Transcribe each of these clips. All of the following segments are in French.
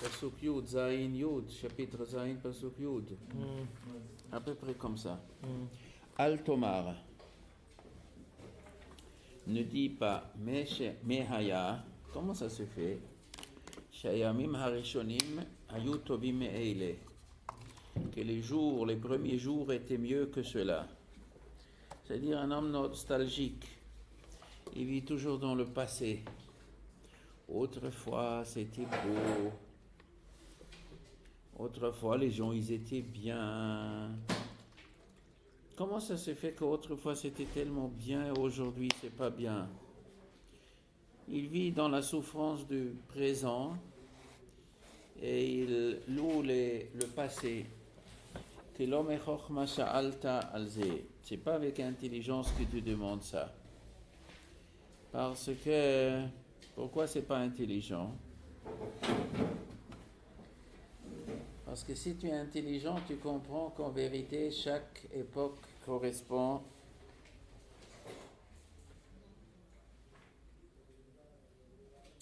Pasuk Yud, Zayin Yud, chapitre Zayin, Pasuk Yud. À peu près comme ça. Al Tomar. Ne dis pas, Mehaya, comment ça se fait? Shayamim Harishonim, Hayu Tovim Eile. Que les premiers jours étaient mieux que cela. C'est-à-dire un homme nostalgique. Il vit toujours dans le passé. Autrefois, c'était beau. Autrefois, les gens, ils étaient bien. Comment ça se fait qu'autrefois, c'était tellement bien et aujourd'hui, c'est pas bien? Il vit dans la souffrance du présent et il loue le passé. C'est pas avec intelligence que tu demandes ça. Parce que, pourquoi c'est pas intelligent? Parce que si tu es intelligent, tu comprends qu'en vérité, chaque époque correspond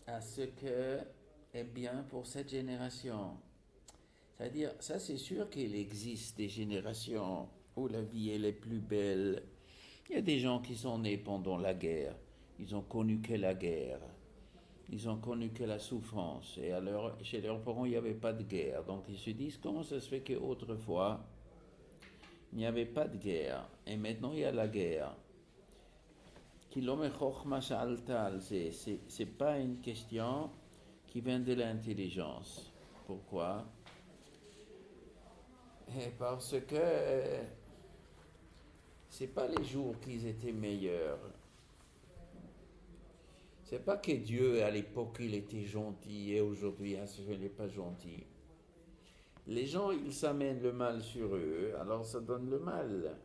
à ce que est bien pour cette génération. C'est-à-dire, ça c'est sûr qu'il existe des générations où la vie elle est plus belle. Il y a des gens qui sont nés pendant la guerre. Ils ont connu que la guerre. Ils ont connu que la souffrance. Et alors, chez leurs parents, il n'y avait pas de guerre. Donc ils se disent, comment ça se fait qu'autrefois, il n'y avait pas de guerre. Et maintenant, il y a la guerre. C'est pas une question qui vient de l'intelligence. Pourquoi? Et parce que c'est pas les jours qui étaient meilleurs. C'est pas que Dieu, à l'époque, il était gentil et aujourd'hui, il n'est pas gentil. Les gens, ils s'amènent le mal sur eux, alors ça donne le mal.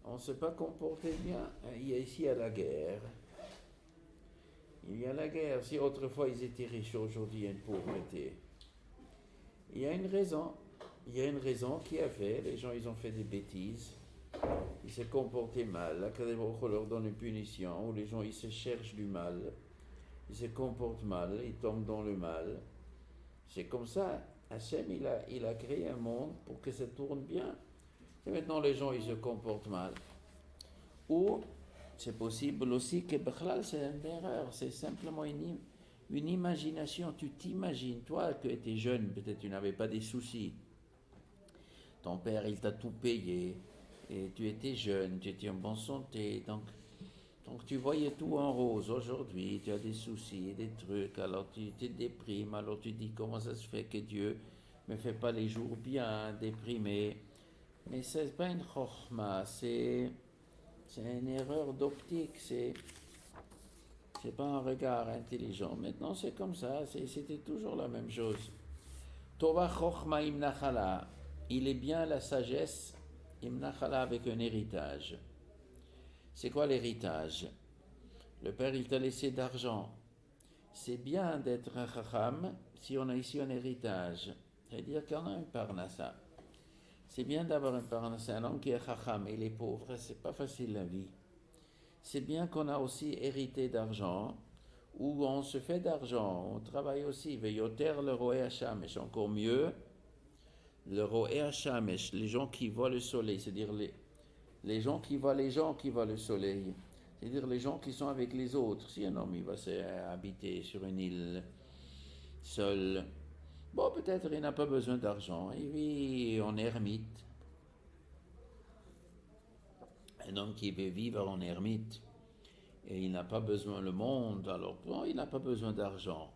On ne s'est pas comporté bien. Il y a ici la guerre. Il y a la guerre. Si autrefois ils étaient riches, aujourd'hui il y a une pauvreté. Il y a une raison. Il y a une raison qui a fait. Les gens, ils ont fait des bêtises. Ils se comportaient mal. La Kadesh leur donne une punition. Où les gens, ils se cherchent du mal. Ils se comportent mal. Ils tombent dans le mal. C'est comme ça. Hachem, il a créé un monde pour que ça tourne bien. Et maintenant, les gens, ils se comportent mal. Ou, c'est possible aussi que Bichlal, c'est une erreur. C'est simplement une imagination. Tu t'imagines, toi, que tu étais jeune, peut-être tu n'avais pas des soucis. Ton père, il t'a tout payé. Et tu étais jeune, tu étais en bonne santé. Donc tu voyais tout en rose. Aujourd'hui, tu as des soucis, des trucs. Alors tu te déprimes. Alors tu dis, comment ça se fait que Dieu ne me fait pas les jours bien, déprimé? Mais ce n'est pas une chokhma, c'est une erreur d'optique, c'est pas un regard intelligent. Maintenant, c'est comme ça, c'était toujours la même chose. Tova chokhma imnachala, il est bien la sagesse, imnachala avec un héritage. C'est quoi l'héritage? Le père, il t'a laissé d'argent. C'est bien d'être un chacham si on a ici un héritage. C'est-à-dire qu'on a un parnassa. C'est bien d'avoir un parnassa, un homme qui est chacham, il est pauvre, c'est pas facile la vie. C'est bien qu'on a aussi hérité d'argent, où on se fait d'argent, on travaille aussi. Veyoter le roé hashamesh, encore mieux, le roé hashamesh, les gens qui voient le soleil, c'est-à-dire les gens qui voient le soleil, c'est-à-dire les gens qui sont avec les autres. Si un homme il va habiter sur une île seul, bon, peut-être il n'a pas besoin d'argent, il vit en ermite. Un homme qui veut vivre en ermite et il n'a pas besoin du monde, alors bon, il n'a pas besoin d'argent.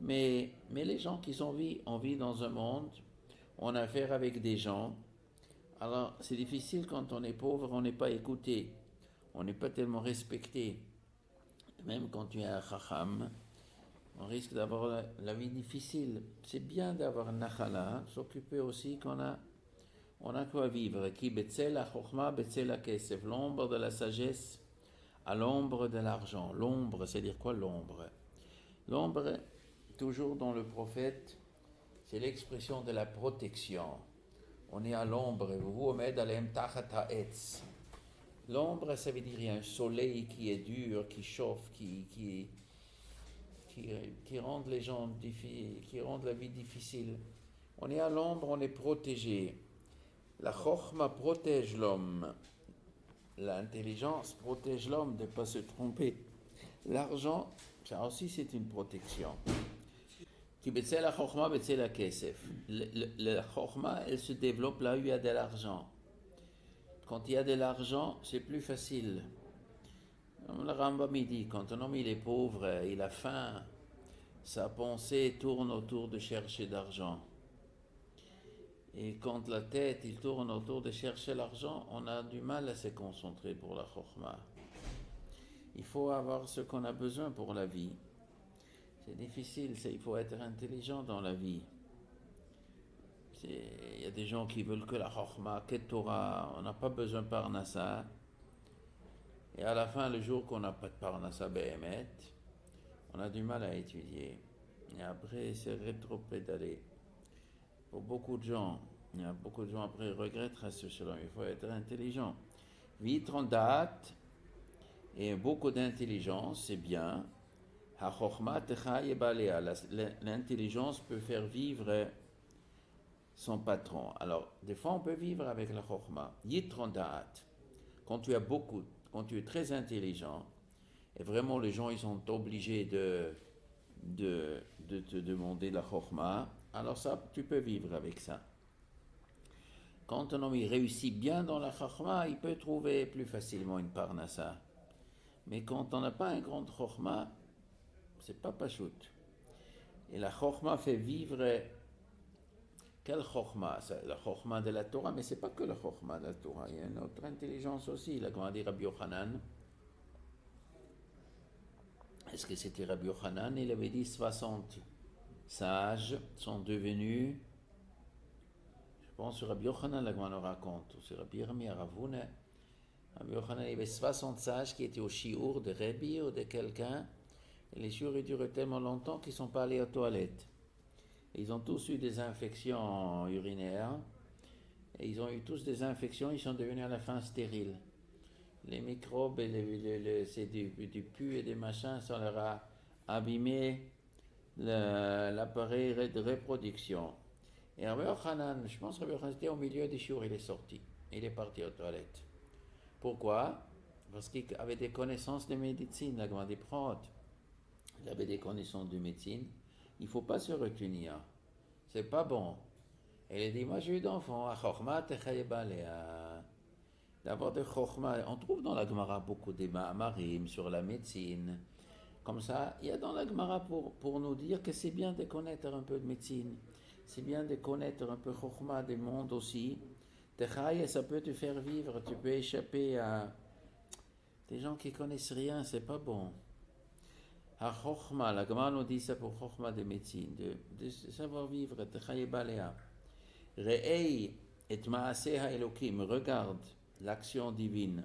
Mais les gens qui on vit dans un monde, on a affaire avec des gens, alors c'est difficile quand on est pauvre, on n'est pas écouté, on n'est pas tellement respecté. Même quand tu es un chacham, on risque d'avoir la vie difficile. C'est bien d'avoir un nachala, s'occuper aussi qu'on a quoi vivre. Qui betzel chokhma betzel kesef, l'ombre de la sagesse à l'ombre de l'argent. L'ombre, c'est-à-dire quoi l'ombre? L'ombre, toujours dans le prophète, c'est l'expression de la protection. On est à l'ombre. Vous omed alem tachat ha'etz. L'ombre, ça veut dire il y a un soleil qui est dur, qui chauffe, qui qui rendent les gens qui rendent la vie difficile. On est à l'ombre, on est protégé. La chokhma protège l'homme. L'intelligence protège l'homme de ne pas se tromper. L'argent, ça aussi c'est une protection. Qui betzel la chokhma, betzel la kesef. La chokhma, elle se développe là où il y a de l'argent. Quand il y a de l'argent, c'est plus facile. Le Rambam il dit, quand un homme il est pauvre, il a faim, sa pensée tourne autour de chercher d'argent. Et quand la tête il tourne autour de chercher l'argent, on a du mal à se concentrer pour la chokhma. Il faut avoir ce qu'on a besoin pour la vie. C'est difficile, il faut être intelligent dans la vie. Il y a des gens qui veulent que la chokhma, que Torah, on n'a pas besoin de parnassa. Et à la fin, le jour qu'on n'a pas de parnassa béhémet, on a du mal à étudier. Et après, c'est rétro-pédalé. Pour beaucoup de gens, il y a beaucoup de gens après regrettent cela. Il faut être intelligent. Vite en date et beaucoup d'intelligence, c'est bien. L'intelligence peut faire vivre son patron. Alors, des fois, on peut vivre avec la chokhma. Yitron da'at. Quand tu es très intelligent, et vraiment les gens ils sont obligés de te demander la chokhma, alors ça, tu peux vivre avec ça. Quand un homme il réussit bien dans la chokhma, il peut trouver plus facilement une parnassa. Mais quand on n'a pas un grand chokhma, c'est pas pachout. Et la chokhma fait vivre. Quelle chokhma? La chokhma de la Torah, mais c'est pas que la chokhma de la Torah. Il y a une autre intelligence aussi. La comment dire Rabbi Yochanan. Est-ce que c'était Rabbi Yochanan? Il avait dit 60 sages sont devenus. Je pense que Rabbi Yochanan, la comment on raconte. Ou c'est Rabbi Yermi Ravuna. Rabbi Yochanan, il y avait 60 sages qui étaient au shiur de Rabbi ou de quelqu'un. Et les shiurs durent tellement longtemps qu'ils ne sont pas allés aux toilettes. Et ils ont tous eu des infections urinaires. Et ils ont eu tous des infections, ils sont devenus à la fin stériles. Les microbes, c'est du pu et des machins, ça leur a abîmé l'appareil de reproduction. Et Rabbi Yochanan, je pense que Rabbi Yochanan était au milieu des shiurs, il est sorti. Il est parti aux toilettes. Pourquoi? Parce qu'il avait des connaissances de médecine, la grande prod. Il avait des connaissances de médecine. Il ne faut pas se retenir. C'est pas bon. Et il dit, moi j'ai eu d'enfants. D'abord de chokhma. On trouve dans la Gemara beaucoup de ma'amarim sur la médecine. Comme ça, il y a dans la Gemara pour nous dire que c'est bien de connaître un peu de médecine. C'est bien de connaître un peu chokhma des mondes aussi. Techaye, ça peut te faire vivre. Tu peux échapper à des gens qui connaissent rien. C'est pas bon. Ha-chokhma, la Gemara nous dit ça pour chokhma de médecine, de savoir vivre, de chayebalea. Re'ei et maaseh ha-elokim, regarde l'action divine.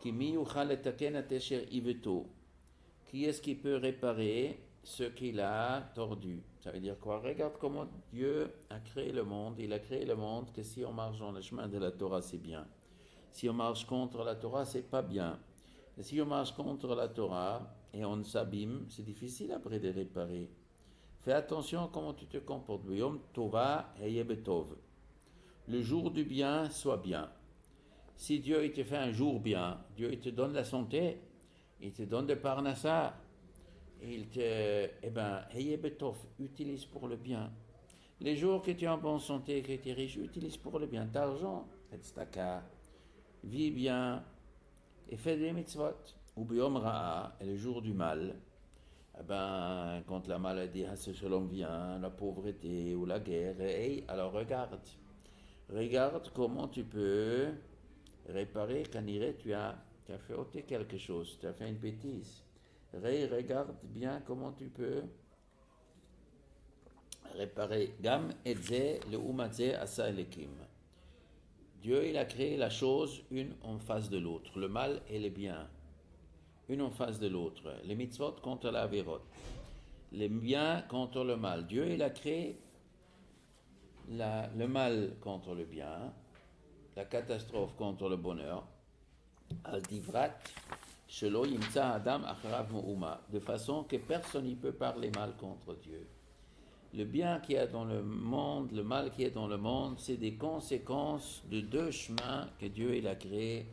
Ki mi yuchal etaken atesher iveto. Qui est-ce qui peut réparer ce qu'il a tordu? Ça veut dire quoi? Regarde comment Dieu a créé le monde. Il a créé le monde que si on marche dans le chemin de la Torah, c'est bien. Si on marche contre la Torah, c'est pas bien. Et si on marche contre la Torah, et on s'abîme, c'est difficile après de réparer. Fais attention à comment tu te comportes. Yom Tova Heye Betov. Le jour du bien, sois bien. Si Dieu il te fait un jour bien, Dieu il te donne la santé, il te donne de parnassa, il te, Heye Betov, utilise pour le bien. Les jours que tu es en bonne santé, que tu es riche, utilise pour le bien. T'as argent, vis bien et fais des mitzvot. Ou biom ra'a, et le jour du mal, quand la maladie, selon vient, la pauvreté ou la guerre, alors regarde comment tu peux réparer quand tu as fait ôter quelque chose, tu as fait une bêtise. Regarde bien comment tu peux réparer. Gam etze le umatze asa elekim. Dieu, il a créé la chose une en face de l'autre, le mal et le bien. Une en face de l'autre. Les mitzvot contre la averot. Les biens contre le mal. Dieu, il a créé le mal contre le bien, la catastrophe contre le bonheur. Al divrat, Shelo yimtza adam acharav mo'uma, de façon que personne ne peut parler mal contre Dieu. Le bien qu'il y a dans le monde, le mal qu'il y a dans le monde, c'est des conséquences de deux chemins que Dieu il a créés,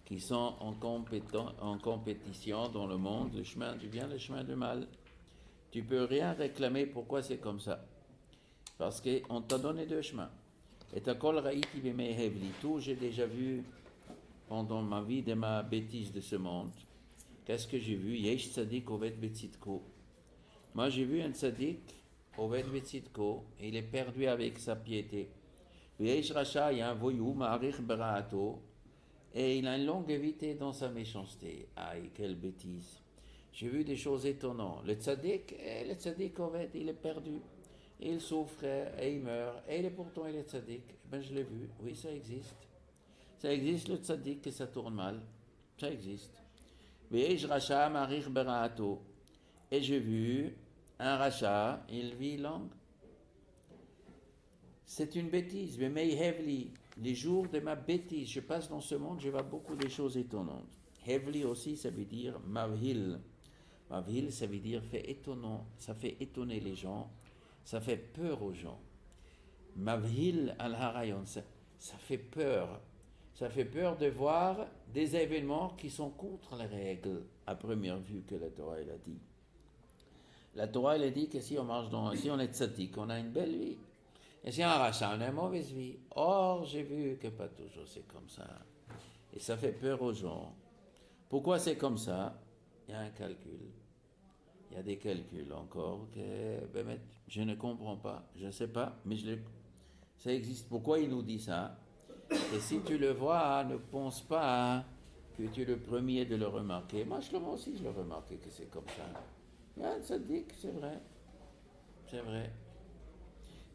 qui sont en compétition dans le monde, le chemin du bien, le chemin du mal. Tu peux rien réclamer pourquoi c'est comme ça. Parce qu'on t'a donné deux chemins. Et ta kol raïti b'mehevli, tout j'ai déjà vu pendant ma vie de ma bêtise de ce monde. Qu'est-ce que j'ai vu? Yesh tzadik oved betzitko. Moi j'ai vu un tzadik oved betzitko, et il est perdu avec sa piété. Yesh racha, il y a un voyou, ma'arich bera'ato, et il a une longévité dans sa méchanceté. Aïe, quelle bêtise. J'ai vu des choses étonnantes. Le tzaddik oved, il est perdu. Il souffre et il meurt, et pourtant il est tzaddik. Ben je l'ai vu, oui ça existe. Ça existe le tzaddik et ça tourne mal. Ça existe. Ve'esh racha marich bera'ato. Et j'ai vu un racha, il vit langue. C'est une bêtise. Mais hevli, les jours de ma bêtise, je passe dans ce monde, je vois beaucoup de choses étonnantes. Hevli aussi, ça veut dire mavhil. Mavhil, ça veut dire fait étonnant. Ça fait étonner les gens. Ça fait peur aux gens. Mavhil al-harayon, ça fait peur. Ça fait peur de voir des événements qui sont contre les règles, à première vue, que la Torah elle a dit. La Torah elle a dit que si on marche si on est tzaddik, on a une belle vie. Et si on a un rachat, on a une mauvaise vie. Or, j'ai vu que pas toujours c'est comme ça. Et ça fait peur aux gens. Pourquoi c'est comme ça? Il y a un calcul. Il y a des calculs encore que je ne comprends pas. Je ne sais pas, mais ça existe. Pourquoi il nous dit ça? Et si tu le vois, ne pense pas que tu es le premier de le remarquer. Moi aussi, je l'ai remarqué que c'est comme ça. Il y a un tzaddik, c'est vrai. C'est vrai.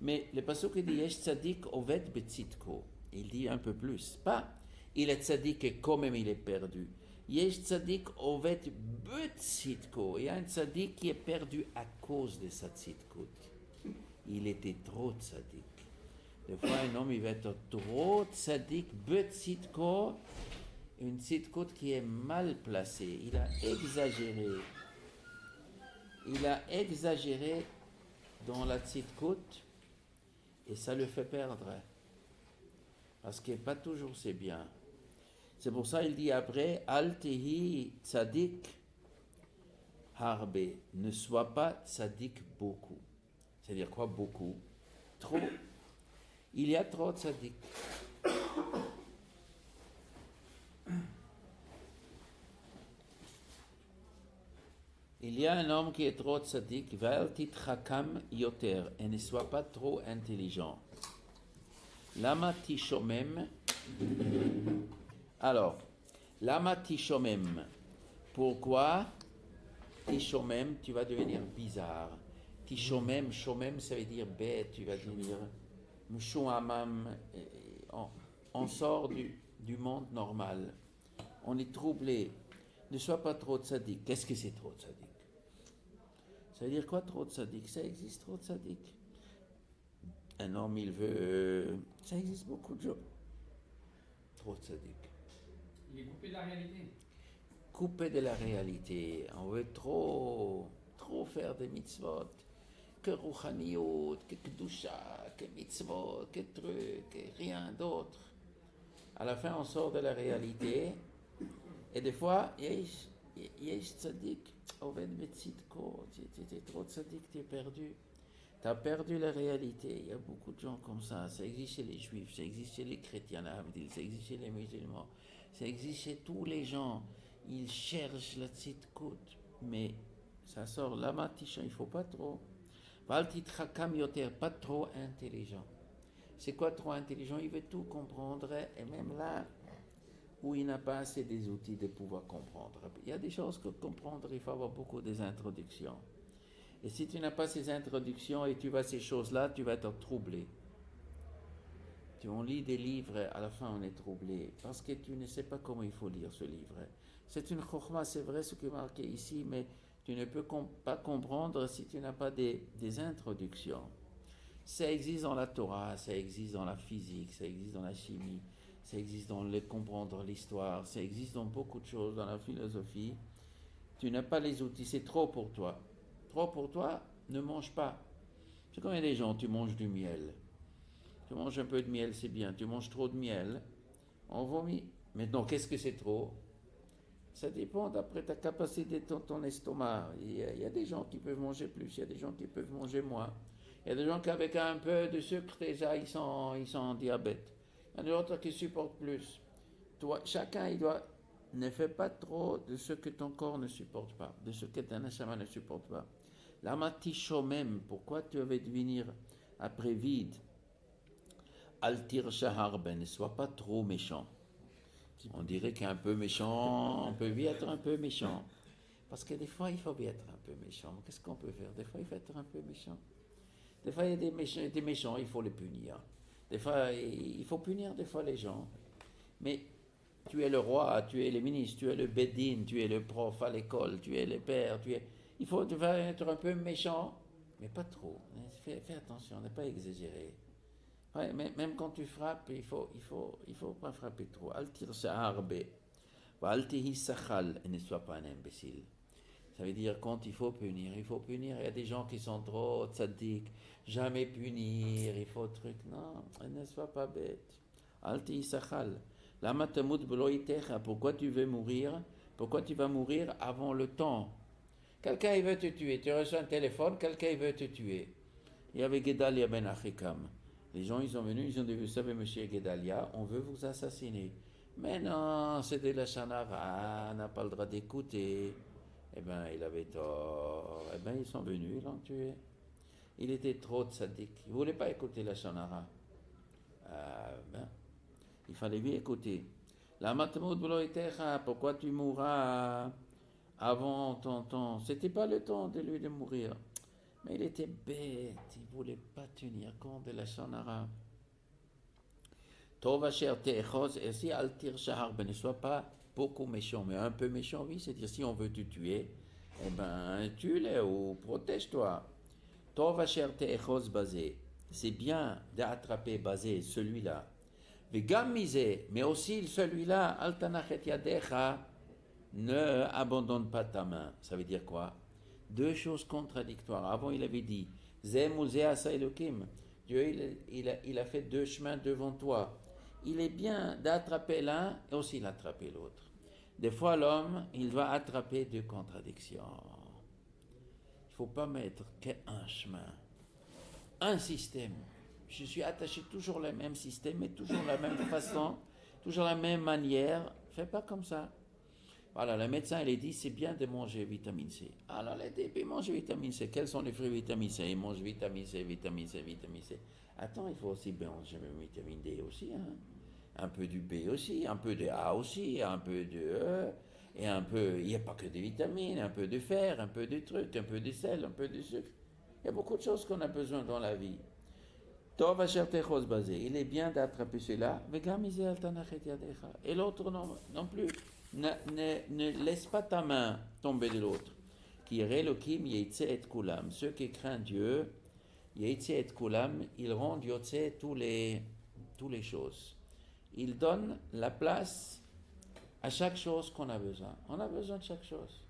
Mais le pasuk dit Yesh tzaddik oved betzitko. Il dit un peu plus. Pas il est tzaddik et quand même il est perdu. Yesh tzaddik oved betzitko. Il y a un tzaddik qui est perdu à cause de sa tzitkut. Il était trop tzaddik. Des fois, un homme il va être trop tzaddik betzitko. Une tzitkut qui est mal placée. Il a exagéré. Il a exagéré dans la tzitkut. Et ça le fait perdre. Parce que pas toujours c'est bien. C'est pour ça qu'il dit après, Al tehi tzadik harbe. Ne sois pas tzadik beaucoup. C'est-à-dire quoi beaucoup? Trop. Il y a trop de tzadik. Il y a un homme qui est trop tzaddik, val titchakam yoter, et ne sois pas trop intelligent. Lama tishomem. Alors, lama tishomem. Pourquoi tishomem, tu vas devenir bizarre. Tishomem, shomem, ça veut dire bête, tu vas devenir mshouamam. On sort du monde normal. On est troublé. Ne sois pas trop tzaddik. Qu'est-ce que c'est trop tzaddik? Ça veut dire quoi trop tzaddik? Ça existe trop tzaddik. Un homme, il veut... Ça existe beaucoup de gens. Trop tzaddik. Il est coupé de la réalité. Coupé de la réalité. On veut trop faire des mitzvot. Que rouchaniyot, que kedusha, que mitzvot, que trucs, que rien d'autre. À la fin, on sort de la réalité. Et des fois, yesh tzaddik, oved betzitko, tu es trop tzaddik, tu es perdu. Tu as perdu la réalité. Il y a beaucoup de gens comme ça. Ça existe chez les juifs, ça existe chez les chrétiens, ça existe chez les musulmans, ça existe chez tous les gens. Ils cherchent la tzitkut, mais ça sort là, matisha, il ne faut pas trop. Val titchakam yoter, pas trop intelligent. C'est quoi trop intelligent? Il veut tout comprendre, et même là, où il n'a pas assez des outils de pouvoir comprendre. Il y a des choses que comprendre, il faut avoir beaucoup des introductions. Et si tu n'as pas ces introductions et tu vois ces choses-là, tu vas être troublé. On lit des livres, à la fin on est troublé, parce que tu ne sais pas comment il faut lire ce livre. C'est une chokhma, c'est vrai ce qui est marqué ici, mais tu ne peux pas comprendre si tu n'as pas des introductions. Ça existe dans la Torah, ça existe dans la physique, ça existe dans la chimie. ça existe dans le comprendre l'histoire, ça existe dans beaucoup de choses, dans la philosophie. Tu n'as pas les outils, c'est trop pour toi. Trop pour toi, ne mange pas. C'est comme il y a des gens, tu manges du miel. Tu manges un peu de miel, c'est bien. Tu manges trop de miel, on vomit. Maintenant, qu'est-ce que c'est trop? Ça dépend d'après ta capacité de ton estomac. Il y a des gens qui peuvent manger plus, il y a des gens qui peuvent manger moins. Il y a des gens qui avec un peu de sucre déjà ils sont en diabète. Il y en a d'autres qui supportent plus. Toi, chacun il doit ne fais pas trop de ce que ton corps ne supporte pas, de ce que ta neshama ne supporte pas. La maticho même, pourquoi tu vas devenir après vide? Altir shahar ben, ne sois pas trop méchant. On dirait qu'un peu méchant, on peut bien être un peu méchant. Parce que des fois, il faut bien être un peu méchant. Qu'est-ce qu'on peut faire? Des fois, il faut être un peu méchant. Des fois, il y a des méchants, il faut les punir. Des fois, il faut punir des fois les gens. Mais tu es le roi, tu es le ministre, tu es le bédine, tu es le prof à l'école, tu es le père, il faut être un peu méchant, mais pas trop. Fais attention, ne pas exagérer. Ouais, même quand tu frappes, il faut pas frapper trop. Altir harbe, altihi sachal, et ne sois pas un imbécile. Ça veut dire quand il faut punir, il faut punir. Il y a des gens qui sont trop tzaddik, jamais punir, il faut truc. Non, ne sois pas bête. Altihi sachal. Lama tamut beloitecha. Pourquoi tu veux mourir? Pourquoi tu vas mourir avant le temps? Quelqu'un il veut te tuer. Tu reçois un téléphone, quelqu'un il veut te tuer. Il y avait Gedalia ben Achikam. Les gens, ils sont venus, ils ont dit, vous savez, monsieur Gedalia, on veut vous assassiner. Mais non, c'est de la chanara, on n'a pas le droit d'écouter. Eh bien, il avait tort. Eh bien, ils sont venus, ils l'ont tué. Il était trop tzaddik. Il ne voulait pas écouter la chanara. Ben, il fallait lui écouter. La matmoud bloitecha, pourquoi tu mourras avant ton temps? C'était pas le temps de lui de mourir. Mais il était bête, il ne voulait pas tenir compte de la Shonara. Tov asher te'echos, et si altir shahar, ne sois pas beaucoup méchant, mais un peu méchant, oui, c'est-à-dire si on veut te tuer, eh ben, tue-les ou protège-toi. Tov asher te'echos basé, c'est bien d'attraper basé, celui-là. Vegam misé, mais aussi celui-là, altanachet yadecha, ne abandonne pas ta main. Ça veut dire quoi? Deux choses contradictoires. Avant, il avait dit Dieu, il a fait deux chemins devant toi. Il est bien d'attraper l'un et aussi d'attraper l'autre. Des fois, l'homme, il va attraper deux contradictions. Il ne faut pas mettre qu'un chemin, un système. Je suis attaché toujours au même système, mais toujours la même façon, toujours la même manière. Fais pas comme ça. Voilà, le médecin, il a dit, c'est bien de manger vitamine C. Alors, il a dit, mange vitamine C. Quels sont les fruits vitamine C? Il mange vitamine C, vitamine C, vitamine C. Attends, il faut aussi manger vitamine D aussi, hein. Un peu du B aussi, un peu de A aussi, un peu de E, et un peu, il n'y a pas que des vitamines, un peu de fer, un peu de trucs, un peu de sel, un peu de sucre. Il y a beaucoup de choses qu'on a besoin dans la vie. Tov asher techos basé. Il est bien d'attraper cela. Et l'autre non plus. Ne laisse pas ta main tomber de l'autre. Qui relokim yeitse et kulam. Ceux qui craignent Dieu, yeitse et kulam, ils rendent yotse tous les choses. Ils donnent la place à chaque chose qu'on a besoin. On a besoin de chaque chose.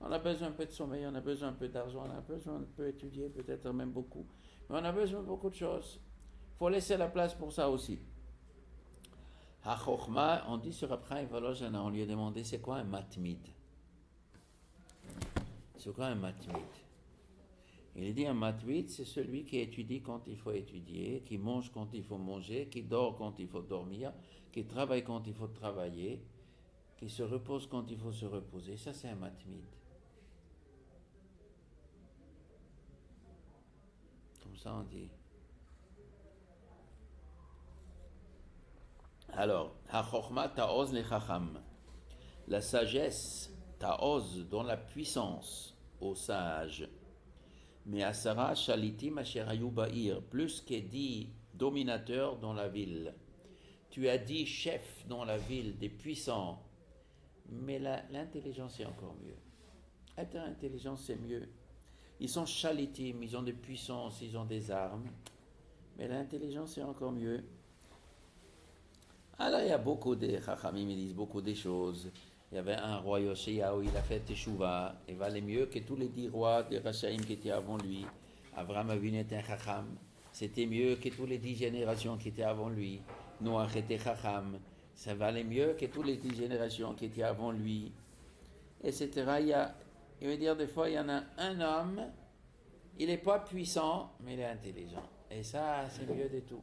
On a besoin un peu de sommeil, on a besoin un peu d'argent, on a besoin un peu d'étudier, peut-être même beaucoup. Mais on a besoin de beaucoup de choses. Il faut laisser la place pour ça aussi. Ha-chokhma, on dit sur Abraham Volozhana, on lui a demandé c'est quoi un matmid? C'est quoi un matmid? Il dit un matmid, c'est celui qui étudie quand il faut étudier, qui mange quand il faut manger, qui dort quand il faut dormir, qui travaille quand il faut travailler, qui se repose quand il faut se reposer. Ça, c'est un matmid. Comme ça, on dit. Alors, ha-chokhma ta'oz le chacham. La sagesse, ta'oz, dans la puissance, au sage. Mais asara shalitim asher hayu ba'ir, plus que 10 dominateurs dans la ville. Tu as 10 chefs dans la ville, des puissants. Mais l'intelligence est encore mieux. Être intelligent, c'est mieux. Ils sont shalitim, ils ont des puissances, ils ont des armes. Mais l'intelligence est encore mieux. Alors, il y a beaucoup de Chachamim, ils disent beaucoup de choses. Il y avait un roi Yoshia où il a fait Teshuvah. Il valait mieux que tous les 10 rois de Rachaïm qui étaient avant lui. Abraham Avinu était un Chacham. C'était mieux que tous les 10 générations qui étaient avant lui. Noach était Chacham. Ça valait mieux que toutes les 10 générations qui étaient avant lui. Etc. Il veut dire des fois, il y en a un homme, il n'est pas puissant, mais il est intelligent. Et ça, c'est mieux de tout.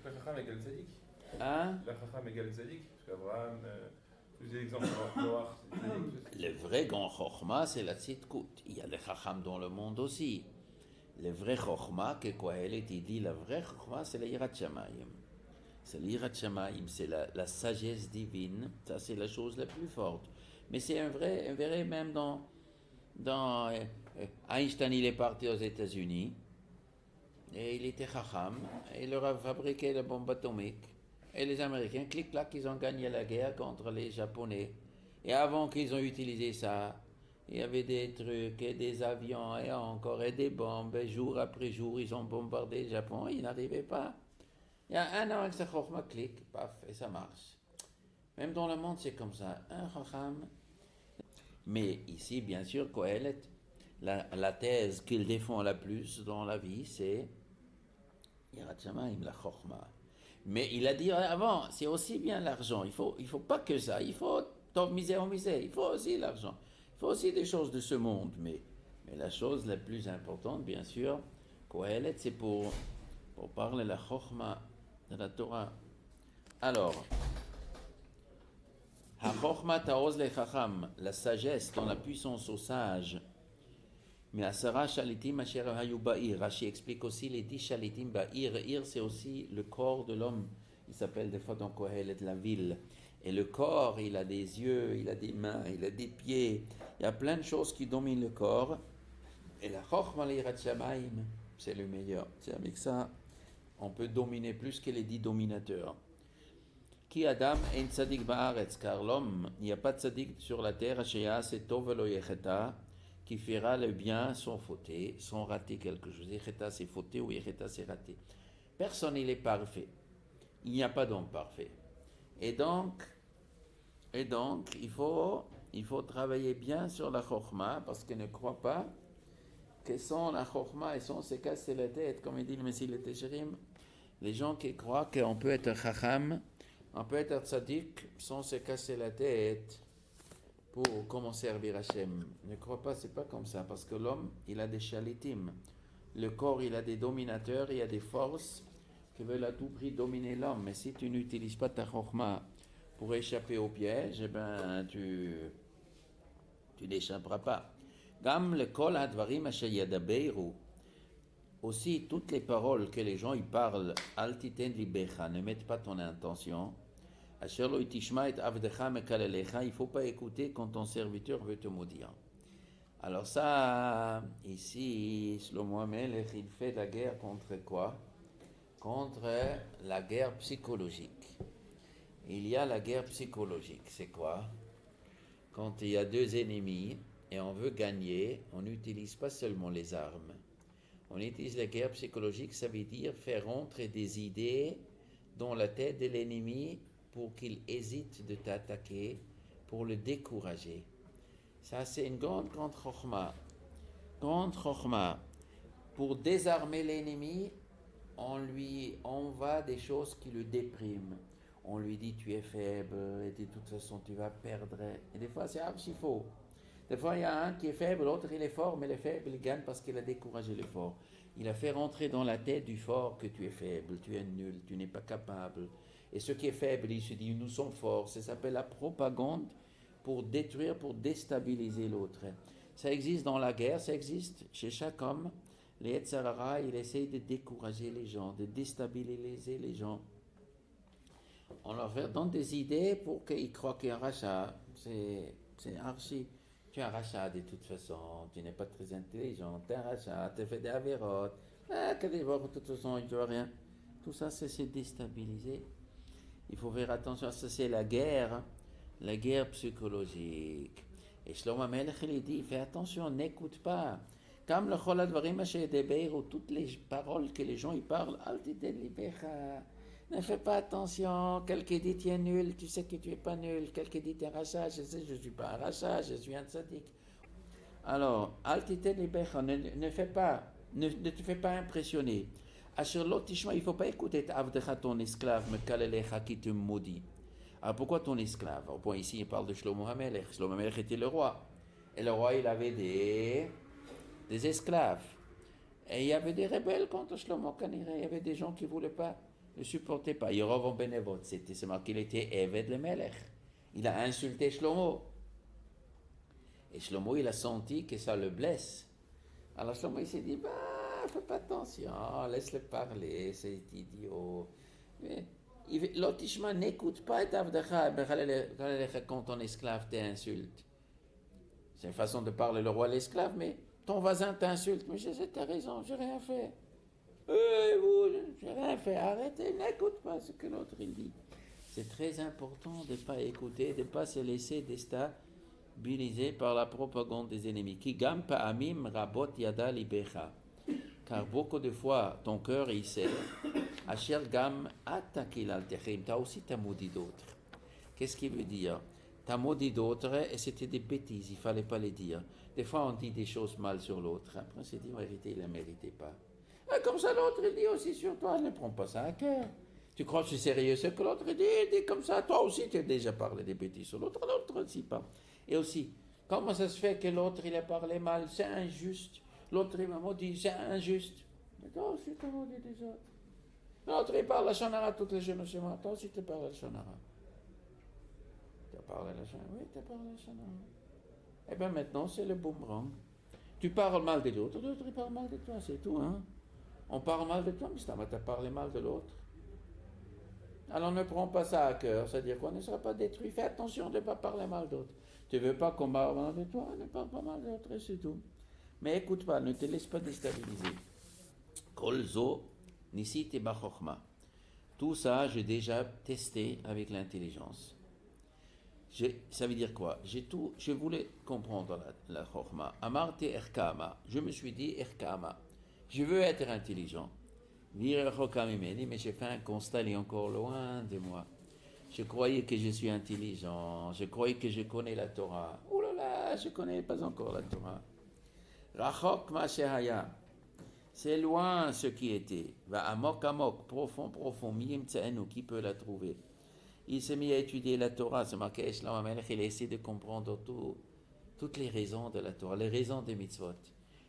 La Chacham égale Tzadik. Hein? La Chacham égale Tzadik. Parce qu'Abraham, je vous ai l'exemple de Noach, c'est Tzadik. Le vrai grand Chokhmah, c'est la Tzidkut. Il y a les Chacham dans le monde aussi. Le vrai Chokhmah, que Kohelet il dit, la vraie Chokhmah, c'est la Yirat Shamayim. C'est la Yirat Shamayim, c'est la sagesse divine. Ça, c'est la chose la plus forte. Mais c'est un vrai même dans Einstein, il est parti aux États-Unis. Et il était Chacham. Et il leur a fabriqué la bombe atomique. Et les Américains, clic-clac, ils ont gagné la guerre contre les Japonais. Et avant qu'ils ont utilisé ça, il y avait des trucs, et des avions, et encore, et des bombes. Et jour après jour, ils ont bombardé le Japon. Ils n'arrivaient pas. Il y a un an avec sa Chokhmah, clic, paf, et ça marche. Même dans le monde, c'est comme ça. Un Chacham. Mais ici, bien sûr, Kohelet, la thèse qu'il défend la plus dans la vie, c'est Yirat Shamayim, la Chokhmah. Mais il a dit avant, c'est aussi bien l'argent. Il faut pas que ça. Il faut miser. Il faut aussi l'argent. Il faut aussi des choses de ce monde. Mais la chose la plus importante, bien sûr, Kohelet, c'est pour parler la Chokhmah de la Torah. Alors, Ha-Chokhmah ta'oz le-Chacham, la sagesse dans la puissance aux sages. Mais Asara Shalitim Asher Hayu Ba'ir. Rashi explique aussi les 10 Shalitim Ba'ir. Ir, c'est aussi le corps de l'homme. Il s'appelle des fois dans Kohelet la ville. Et le corps, il a des yeux, il a des mains, il a des pieds. Il y a plein de choses qui dominent le corps. Et la Chokhmah l'Yirat Shamayim, c'est le meilleur. C'est avec ça, on peut dominer plus que les 10 dominateurs. Ki Adam en Tzadik Ba'aretz, car l'homme, il n'y a pas de Tzadik sur la terre. Ashea c'est Tov Velo Yecheta, qui fera le bien sans fauter, sans rater quelque chose. Yecheta c'est fauter ou Yecheta c'est rater. Personne il est parfait. Il n'y a pas d'homme parfait. Et donc il faut travailler bien sur la Chokhmah, parce qu'il ne croit pas que sans la Chokhmah et sans se casser la tête, comme il dit le Messie le Tesherim, les gens qui croient qu'on peut être Chacham, on peut être Tzadik sans se casser la tête pour comment servir Hachem. Ne crois pas, c'est pas comme ça, parce que l'homme, il a des chalitim. Le corps, il a des dominateurs, il y a des forces qui veulent à tout prix dominer l'homme. Mais si tu n'utilises pas ta Chokhmah pour échapper au piège, eh ben, tu n'échapperas pas. Gam le kol hadvarim asher yadabeiru. Aussi, toutes les paroles que les gens ils parlent, al titen libecha, ne mettent pas ton intention. Asher lo itishma et avdecha mekalelecha, il ne faut pas écouter quand ton serviteur veut te maudire. Alors ça, ici, Shlomo HaMelech, il fait la guerre contre quoi? Contre la guerre psychologique. Il y a la guerre psychologique, c'est quoi? Quand il y a deux ennemis et on veut gagner, on n'utilise pas seulement les armes. On utilise la guerre psychologique, ça veut dire faire rentrer des idées dans la tête de l'ennemi pour qu'il hésite de t'attaquer, pour le décourager. Ça, c'est une grande chokhmah. Grande chokhmah. Pour désarmer l'ennemi, on lui envoie des choses qui le dépriment. On lui dit tu es faible et de toute façon tu vas perdre. Et des fois c'est archi faux. Des fois il y a un qui est faible, l'autre il est fort, mais le faible il gagne parce qu'il a découragé le fort. Il a fait rentrer dans la tête du fort que tu es faible, tu es nul, tu n'es pas capable. Et ce qui est faible, il se dit nous sommes forts. Ça s'appelle la propagande pour détruire, pour déstabiliser l'autre. Ça existe dans la guerre, ça existe chez chaque homme. Les Yetzer Hara, il essaye de décourager les gens, de déstabiliser les gens. On leur donne des idées pour qu'ils croient qu'il y a un rachat. C'est archi. Tu es un rachat de toute façon, tu n'es pas très intelligent, tu es un rachat, tu fais des avérotes, de toute façon, il ne doit rien. Tout ça, c'est déstabiliser. Il faut faire attention, ça c'est la guerre psychologique. Et Shlomo HaMelech, il dit, fais attention, n'écoute pas. Comme le toutes les paroles que les gens ils parlent, al titen libecha, Ne fais pas attention. Quelqu'un dit tu es nul, tu sais que tu es pas nul. Quelqu'un dit tu es un rachat, je sais que je suis pas un rachat, je suis un tzaddik. Alors, ne fais pas, ne te fais pas impressionner. Asher lo tishma, il ne faut pas écouter ton esclave, Mekalelecha, qui te maudit. Alors pourquoi ton esclave? Bon, ici il parle de Shlomo HaMelech. Shlomo HaMelech était le roi. Et le roi, il avait des esclaves. Et il y avait des rebelles contre Shlomo Kanire. Il y avait des gens qui ne voulaient pas, ne supportaient pas. Yerovam ben Nevat, c'est marqué qu'il était Eved le Melech. Il a insulté Shlomo. Et Shlomo, il a senti que ça le blesse. Alors Shlomo, il s'est dit, fais pas attention, laisse-le parler, c'est idiot. L'otishma n'écoute pas et Avdacha quand ton esclave t'insulte. C'est une façon de parler le roi l'esclave, mais ton voisin t'insulte. Mais je sais, t'as raison, j'ai rien fait. J'ai rien fait, arrêtez, n'écoute pas ce que l'autre il dit. C'est très important de ne pas écouter, de ne pas se laisser déstabiliser par la propagande des ennemis. Ki gam pa'amim rabot yada libecha. Car beaucoup de fois, ton cœur, il sait, Asher gam atakil al techim, t'as aussi ta maudit d'autres. Qu'est-ce qu'il veut dire? T'as maudit d'autres et c'était des bêtises, il ne fallait pas les dire. Des fois, on dit des choses mal sur l'autre. Après, on s'est dit, en vérité, il ne la méritait pas. Et comme ça, l'autre, il dit aussi sur toi, ne prends pas ça à cœur. Tu crois que c'est sérieux ce que l'autre dit? Il dit comme ça, toi aussi, tu as déjà parlé des bêtises sur l'autre aussi pas. Et aussi, comment ça se fait que l'autre, il a parlé mal? C'est injuste. L'autre, il m'a maudit, c'est injuste. Mais toi aussi, tu as maudit des autres. L'autre, il parle la Shonara toutes les jeunes chez moi. Toi aussi, tu parles la Shonara. Tu as parlé la Shonara? Oui, tu as parlé la Shonara. Eh bien, maintenant, c'est le boomerang. Tu parles mal de l'autre, l'autre, il parle mal de toi, c'est tout, hein. On parle mal de toi, mais tu as parlé mal de l'autre. Alors, ne prends pas ça à cœur, c'est-à-dire qu'on ne sera pas détruit. Fais attention de ne pas parler mal d'autres. Tu ne veux pas qu'on parle mal de toi, ne parle pas mal d'autres, et c'est tout. Mais écoute pas, ne te laisse pas déstabiliser. Kolzo, Nisit et Bachochma. Tout ça, j'ai déjà testé avec l'intelligence. Ça veut dire quoi? Je voulais comprendre la Chochma. Amarte Erkama. Je me suis dit Erkama. Je veux être intelligent. Mais j'ai fait un constat, il est encore loin de moi. Je croyais que je suis intelligent. Je croyais que je connais la Torah. Oh là là, je ne connais pas encore la Torah. Rachok ma shehaya. C'est loin ce qui était. Va amok amok, profond, profond. Miyim tsaenu, qui peut la trouver? Il s'est mis à étudier la Torah. C'est marqué Shlomo HaMelech. Il a essayé de comprendre toutes les raisons de la Torah, les raisons des mitzvot.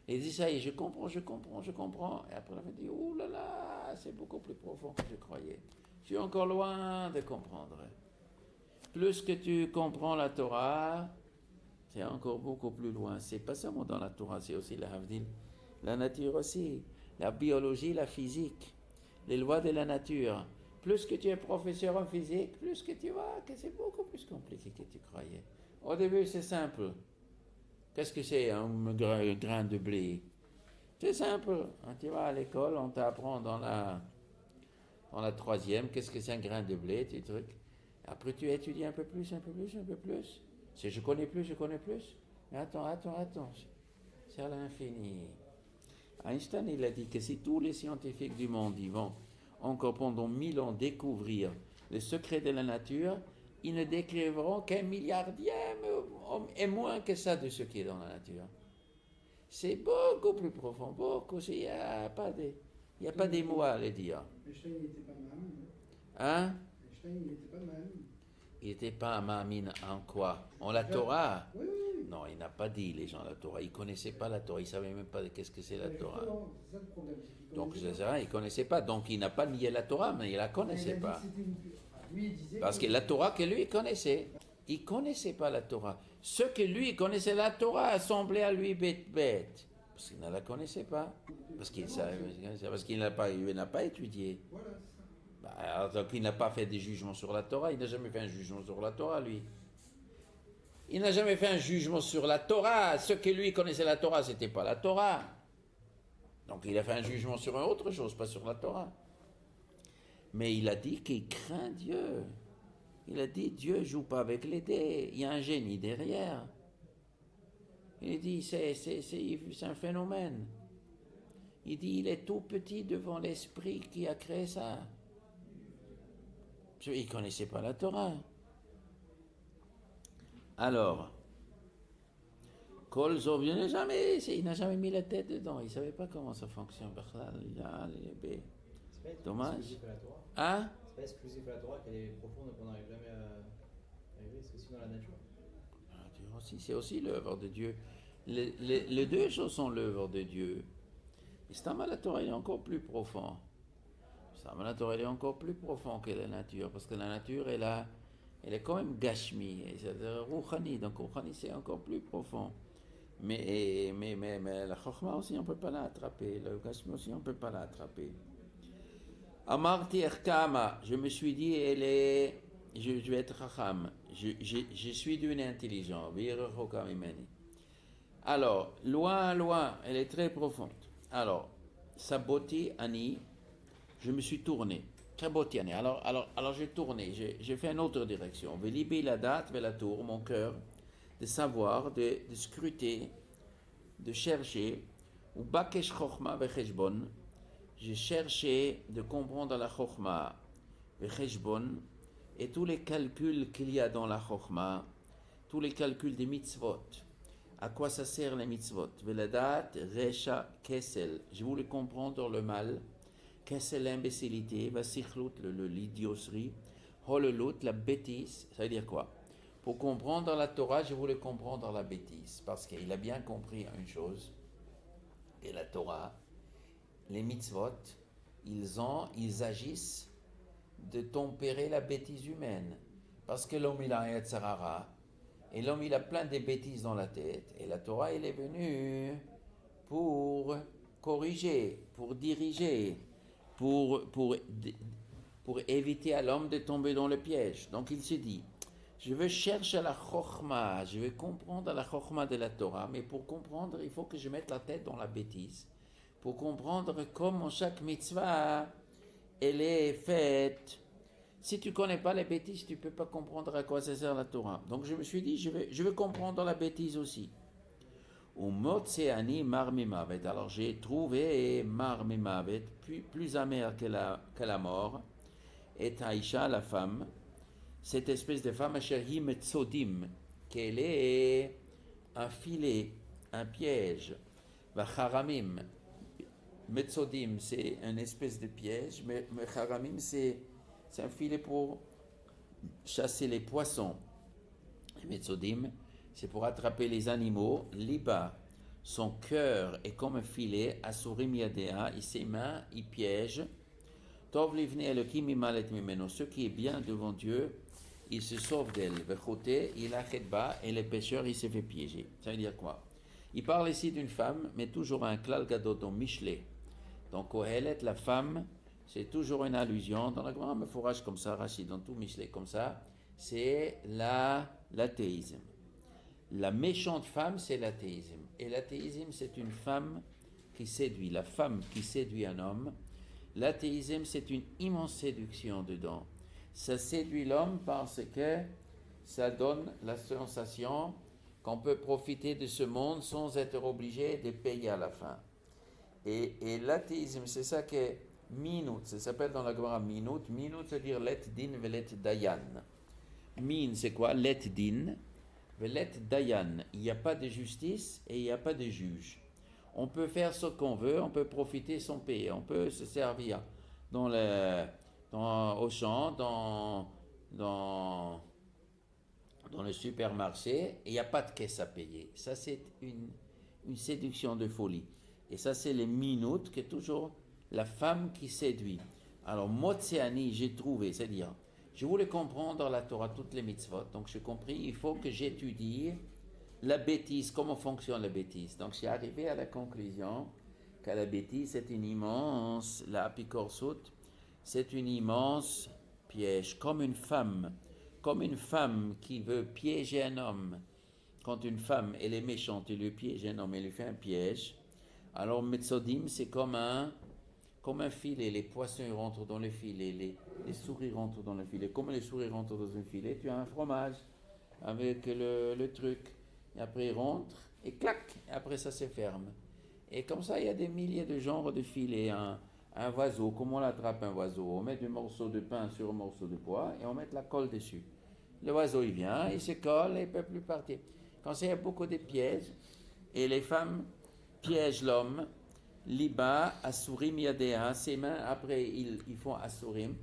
Et il dit ça, et je comprends. Et après, il m'a dit, oh là là, c'est beaucoup plus profond que je croyais. Je suis encore loin de comprendre. Plus que tu comprends la Torah, c'est encore beaucoup plus loin. C'est pas seulement dans la Torah, c'est aussi la Havdil, la nature aussi, la biologie, la physique, les lois de la nature. Plus que tu es professeur en physique, plus que tu vois que c'est beaucoup plus compliqué que tu croyais. Au début, c'est simple. Qu'est-ce que c'est un grain de blé? C'est simple. Tu vas à l'école, on t'apprend dans la troisième, qu'est-ce que c'est un grain de blé, tes trucs. Après, tu étudies un peu plus. Si je connais plus. Mais attends. C'est à l'infini. Einstein, il a dit que si tous les scientifiques du monde y vont encore pendant 1000 ans découvrir les secrets de la nature, ils ne décriveront qu'un milliardième et moins que ça de ce qui est dans la nature. C'est beaucoup plus profond, beaucoup. Il n'y a pas des mots à le dire. Einstein n'était pas Mahamine. Hein? Einstein n'était pas Mahamine. Il n'était pas un Mahamine en quoi? En la Torah? Oui. Non, il n'a pas dit les gens la Torah. Il ne connaissait pas la Torah. Il ne savait même pas qu'est-ce que c'est la Torah. C'est ça le problème. Donc, c'est ça, il ne connaissait pas. Donc, il n'a pas nié la Torah, mais il ne la connaissait pas. Lui, il disait Parce que la Torah que lui connaissait, il ne connaissait pas la Torah. Ceux que lui connaissait la Torah semblaient à lui bête. Parce qu'il ne la connaissait pas. Parce qu'il n'a pas étudié. Voilà, c'est ça. Alors, donc il n'a pas fait des jugements sur la Torah. Il n'a jamais fait un jugement sur la Torah, lui. Il n'a jamais fait un jugement sur la Torah. Ceux que lui connaissaient la Torah, ce n'était pas la Torah. Donc il a fait un jugement sur une autre chose, pas sur la Torah. Mais il a dit qu'il craint Dieu. Il a dit, Dieu ne joue pas avec les dés. Il y a un génie derrière. Il dit, c'est un phénomène. Il dit, il est tout petit devant l'esprit qui a créé ça. Il ne connaissait pas la Torah. Alors, Kol Zov, il n'a jamais mis la tête dedans. Il ne savait pas comment ça fonctionne. Dommage. C'est pas exclusif à la Torah. Hein? C'est pas exclusif à la Torah qu'elle est profonde et qu'on n'arrive jamais à arriver. C'est aussi dans la nature. La nature aussi, c'est aussi l'œuvre de Dieu. Les deux choses sont l'œuvre de Dieu. Et Stam la Torah, il est encore plus profond. Stam la Torah, il est encore plus profond que la nature. Parce que la nature, elle est quand même gashmi. C'est-à-dire rouchani. Donc rouchani, c'est encore plus profond. Mais la chokhma aussi, on ne peut pas l'attraper. Le gashmi aussi, on ne peut pas l'attraper. Amarti erkama, je me suis dit, je vais être chacham. Je suis devenu intelligent. Alors, loin, elle est très profonde. Alors, saboti ani, je me suis tourné. Saboti ani. Alors j'ai tourné, j'ai fait une autre direction. Velibi la date, la tour, mon cœur, de savoir, de scruter, de chercher. Ou bakesh chokhma vecheshbon. J'ai cherché de comprendre la chokhma vecheshbon et tous les calculs qu'il y a dans la chokhma, tous les calculs des mitzvot. À quoi ça sert les mitzvot? Veladat, Recha, Kessel. Je voulais comprendre le mal. Kessel, l'imbécilité. Vasichlut, l'idioterie. Hololut, la bêtise. Ça veut dire quoi? Pour comprendre la Torah, je voulais comprendre la bêtise. Parce qu'il a bien compris une chose. Et la Torah, les mitzvot, ils agissent de tempérer la bêtise humaine. Parce que l'homme, il a un Yetzirah. Et l'homme, il a plein de bêtises dans la tête. Et la Torah, elle est venue pour corriger, pour diriger, pour éviter à l'homme de tomber dans le piège. Donc il se dit, je veux chercher la chokhma, je veux comprendre la chokhma de la Torah, mais pour comprendre, il faut que je mette la tête dans la bêtise. Pour comprendre comment chaque mitzvah, elle est faite. Si tu ne connais pas les bêtises, tu ne peux pas comprendre à quoi ça sert la Torah. Donc je me suis dit, je veux comprendre la bêtise aussi. Ou motseani marmimavet. Alors j'ai trouvé marmimavet, plus amer que la mort, et Aïcha, la femme, cette espèce de femme, Asherhi Metzodim, qu'elle est un filet, un piège. Vacharamim. Metzodim, c'est une espèce de piège, mais Charamim, c'est un filet pour chasser les poissons. Et Metzodim, c'est pour attraper les animaux. Liba, son cœur est comme un filet. Asurim yadea, et ses mains, il piège. Tov livne elokim imalet mimeno. Ce qui est bien devant Dieu, il se sauve d'elle. Vechote, il achète bas, et le pécheur, il se fait piéger. Ça veut dire quoi? Il parle ici d'une femme, mais toujours un klal gadol dans Michelet. Donc, Kohelet, la femme, c'est toujours une allusion. Dans la grande méforage comme ça, Rachid, dans tout Michelet comme ça, c'est l'athéisme. La méchante femme, c'est l'athéisme. Et l'athéisme, c'est une femme qui séduit. La femme qui séduit un homme. L'athéisme, c'est une immense séduction dedans. Ça séduit l'homme parce que ça donne la sensation qu'on peut profiter de ce monde sans être obligé de payer à la fin. Et l'athéisme, c'est ça qui est minut. Ça s'appelle dans la Gemara minut. Minut, c'est-à-dire let din velet dayan. Min, c'est quoi? Let din velet dayan. Il n'y a pas de justice et il n'y a pas de juge. On peut faire ce qu'on veut, on peut profiter sans payer, on peut se servir au champ, dans le supermarché, et il n'y a pas de caisse à payer. Ça, c'est une séduction de folie. Et ça, c'est les minutes que toujours la femme qui séduit. Alors, Motseani, j'ai trouvé, c'est-à-dire, je voulais comprendre la Torah, toutes les mitzvot, donc j'ai compris, il faut que j'étudie la bêtise, comment fonctionne la bêtise. Donc, j'ai arrivé à la conclusion que la bêtise, c'est une immense, la apikorsut, c'est une immense piège, comme une femme qui veut piéger un homme. Quand une femme, elle est méchante, elle lui piège un homme, elle lui fait un piège. Alors, Metzodim, c'est comme un filet. Les poissons rentrent dans le filet, les souris rentrent dans le filet. Comme les souris rentrent dans un filet, tu as un fromage avec le truc. Et après, il rentre et clac, et après ça se ferme. Et comme ça, il y a des milliers de genres de filets. Un Un oiseau, comment on attrape un oiseau? On met du morceau de pain sur un morceau de bois et on met la colle dessus. L'oiseau, il vient, il se colle et il ne peut plus partir. Quand il y a beaucoup de pièges, et les femmes piègent l'homme, liba, asurim yadea, ses mains, après ils font asurim.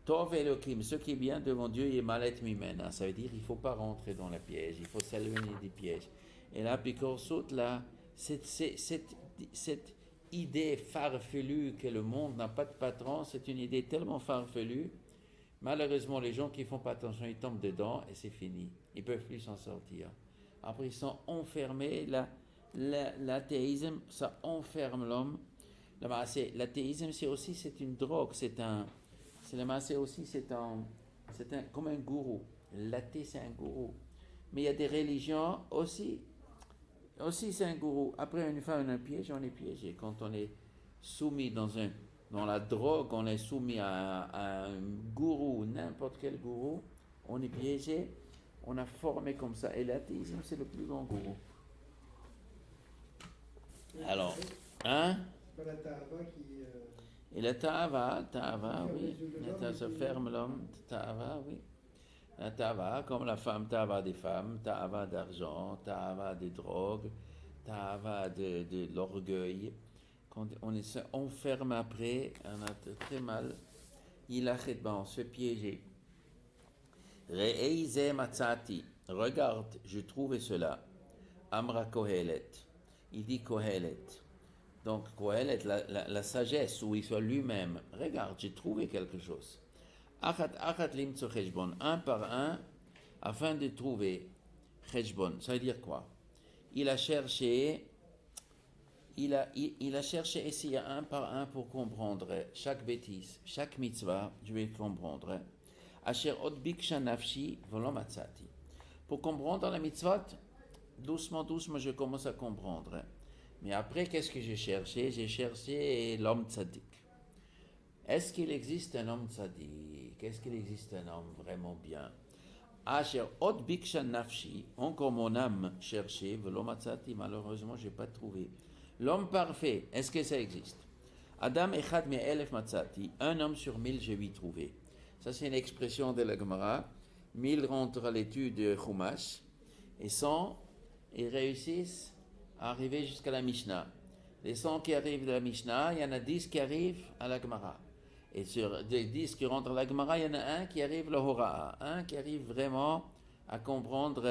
Tov Elohim, ce qui est bien devant Dieu, il est malet mimena. Ça veut dire qu'il ne faut pas rentrer dans le piège, il faut s'éloigner des pièges. Et là, Pikor saute là, cette idée farfelue que le monde n'a pas de patron, c'est une idée tellement farfelue. Malheureusement, les gens qui ne font pas attention, ils tombent dedans et c'est fini. Ils ne peuvent plus s'en sortir. Après, ils sont enfermés. L'athéisme, ça enferme l'homme. L'athéisme, c'est une drogue, comme un gourou. L'athée, c'est un gourou. Mais il y a des religions aussi c'est un gourou. Après, une fois on est un piège, on est piégé. Quand on est soumis dans la drogue, on est soumis à un gourou, n'importe quel gourou, on est piégé, on a formé comme ça. Et l'athéisme, c'est le plus grand gourou. Alors, hein? C'est pas la Tahava qui. Et la Tahava, oui. Ça ferme l'homme, Tahava, oui. La Tahava, comme la femme, Tahava des femmes, Tahava d'argent, Tahava des drogues, Tahava de l'orgueil. Quand on s'enferme après, on a très mal. On se fait piéger. Re'eize matzati. Regarde, je trouvais cela. Amra Kohelet. Il dit Kohelet. Donc Kohelet, la sagesse, où il soit lui-même. Regarde, j'ai trouvé quelque chose. Achat limtso cheshbon, un par un, afin de trouver cheshbon. Ça veut dire quoi? Il a cherché essayer un par un pour comprendre chaque bêtise, chaque mitzvah, je vais comprendre. Asher od biksha nafshi v'lo matzati. Pour comprendre la mitzvah, doucement, je commence à comprendre. Mais après, qu'est-ce que j'ai cherché? J'ai cherché l'homme tzaddik. Est-ce qu'il existe un homme tzaddik? Est-ce qu'il existe un homme vraiment bien? Asher od biksha nafshi, encore mon âme cherchait, v'lo matzati, malheureusement, je n'ai pas trouvé. L'homme parfait, est-ce que ça existe? Adam echad me'elef matzati, un homme sur 1000, j'ai lui trouvé. Ça, c'est une expression de la Gemara. 1000 rentrent à l'étude de Chumash et 100, ils réussissent à arriver jusqu'à la Mishnah. Les 100 qui arrivent de la Mishnah, il y en a 10 qui arrivent à la Gemara. Et sur les 10 qui rentrent à la Gemara, il y en a un qui arrive le Hora'a, un qui arrive vraiment à comprendre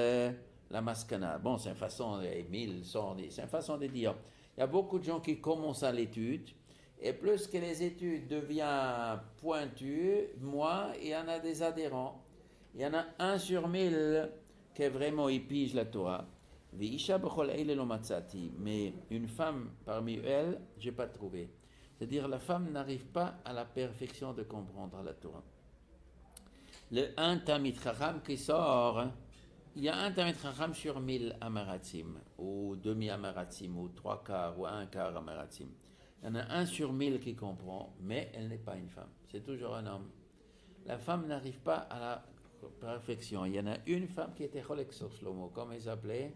la Maskana. Bon, c'est une façon, 1000, 100, c'est une façon de dire. Il y a beaucoup de gens qui commencent à l'étude, et plus que les études deviennent pointues, moins il y en a des adhérents. Il y en a 1 sur 1000 qui vraiment épige la Torah. Mais une femme parmi elles, je n'ai pas trouvé. C'est-à-dire la femme n'arrive pas à la perfection de comprendre la Torah. Le 1 Tamid Chacham qui sort, il y a un Tamid Chacham sur 1000 Amaratim, ou demi-Amaratim, ou 3 quarts, ou 1 quart Amaratim. Il y en a 1 sur 1000 qui comprend, mais elle n'est pas une femme. C'est toujours un homme. La femme n'arrive pas à la perfection. Il y en a une femme qui était Cholek sur Shlomo, comme il s'appelait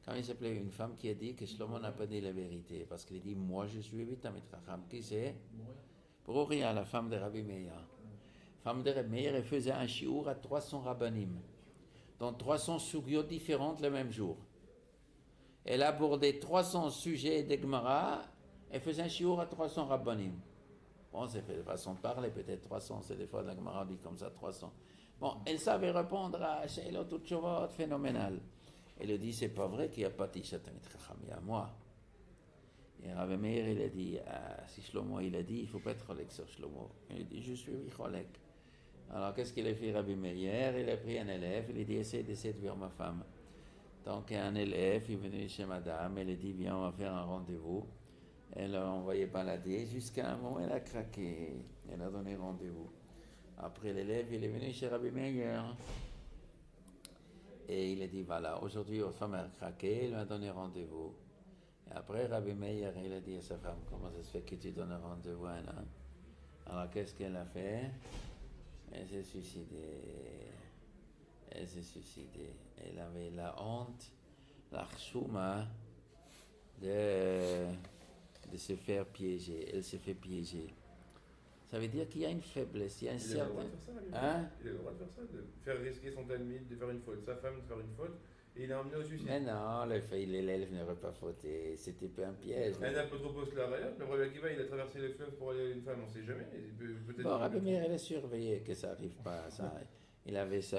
une femme qui a dit que Shlomo n'a pas dit la vérité, parce qu'il dit, moi je suis 8 Tamid Chacham. Qui c'est? Broria, la femme de Rabbi Meir. Femme de Rabbi Meir, elle faisait un shiur à 300 rabbanim, dans 300 sugyot différentes le même jour. Elle abordait 300 sujets de Gemara, elle faisait un shiur à 300 rabbanim. Bon, c'est fait de façon de parler, peut-être 300, c'est des fois la Gemara dit comme ça 300. Bon, elle savait répondre à Sheilot ou Tshuvot, phénoménal. Elle dit, c'est pas vrai qu'il n'y a pas Tisha Tamid Chacham, il y a moi. Et Rabbi Meir, il a dit, si Shlomo, il a dit, il ne faut pas être Cholek sur Shlomo. Il a dit, je suis Cholek. Alors, qu'est-ce qu'il a fait, Rabbi Meir? Il a pris un élève, il a dit, essaye de séduire ma femme. Donc, un élève, il est venu chez madame, elle a dit, viens, on va faire un rendez-vous. Elle l'a envoyé balader, jusqu'à un moment, elle a craqué. Elle a donné rendez-vous. Après, l'élève, il est venu chez Rabbi Meir. Et il a dit, voilà, aujourd'hui, votre femme a craqué, elle m'a donné rendez-vous. Et après, Rabbi Meir, il a dit à sa femme, comment ça se fait que tu donnes rendez-vous à un homme? Alors, qu'est-ce qu'elle a fait? Elle s'est suicidée. Elle avait la honte, la chouma de de se faire piéger. Elle s'est fait piéger. Ça veut dire qu'il y a une faiblesse, il y a un Il a le droit certain... de faire ça, lui. Hein? Il a le droit de faire ça, de faire risquer son talmide, de faire une faute, sa femme de faire une faute, et il a emmené au suicide. Mais non, l'élève n'aurait pas fauté, c'était pas un piège. Un apotropos l'arrière, le Rabbi Akiva, il a traversé le fleuve pour aller à une femme, on ne sait jamais. Peut-être. Bon, Rabbi Meir, elle a surveillé que ça n'arrive pas. Il avait ses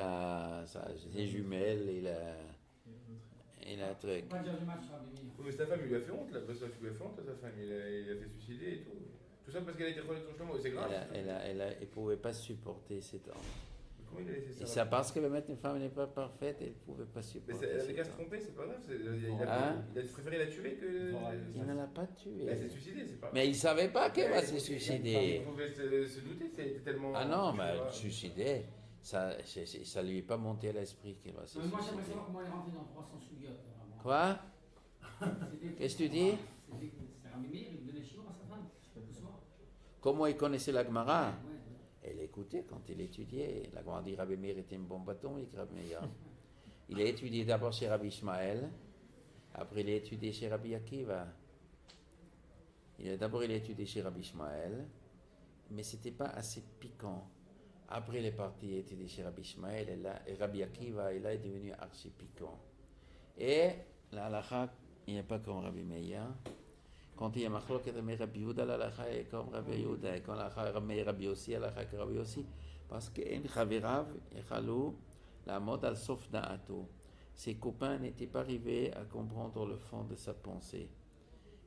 jumelles, il a un truc. Faut pas dire du match, Rabbi Meir. Oui, mais sa femme, il lui a fait honte, là. Parce qu'il lui a fait honte à sa femme, il a fait suicider et tout. Tout ça parce qu'elle a été relève ton chemin, c'est grave. Elle ne pouvait pas supporter cet homme. Comment il a laissé ça? Et ça parce que le maître d'une femme n'est pas parfaite, elle ne pouvait pas Mais supporter elle avait cet qu'à se homme. tromper, c'est pas grave. Hein? Il a préféré la tuer que. Il ne l'a pas tuée. Elle s'est suicidée, c'est pas grave. Mais il ne savait pas qu'elle va se suicider. Il pouvait se douter, c'était tellement. Ah non, mais se suicider, ça ne lui est pas monté à l'esprit qu'elle va se Moi, j'aimerais suicider. savoir comment elle est rentrée dans 300 souliottes. Quoi? Qu'est-ce que tu dis? C'est Rabbi Meir, il donnait chinois à sa femme, le soir. Comment il connaissait la Gemara? Ouais. Elle écoutait quand il étudiait. La Gemara dit Rabbi Meir était un bon bâton avec Rabbi Meir. Il a étudié d'abord chez Rabbi Ishmael, après il a étudié chez Rabbi Akiva. D'abord il a étudié chez Rabbi Ishmael, mais c'était pas assez piquant. Après il est parti étudier chez Rabbi Ishmael et Rabbi Akiva, et là il est devenu archi piquant. Et la halakha, il n'est pas comme Rabbi Meir. Quand il y a machloket de Rabbi Yehuda, la halakha est comme Rabbi Yehuda. Et quand la halakha est Rabbi Yossi, la halakha est comme Rabbi Yossi. Parce qu'en chavirav, echalou, la mode al sof da'ato. Ses copains n'étaient pas arrivés à comprendre le fond de sa pensée.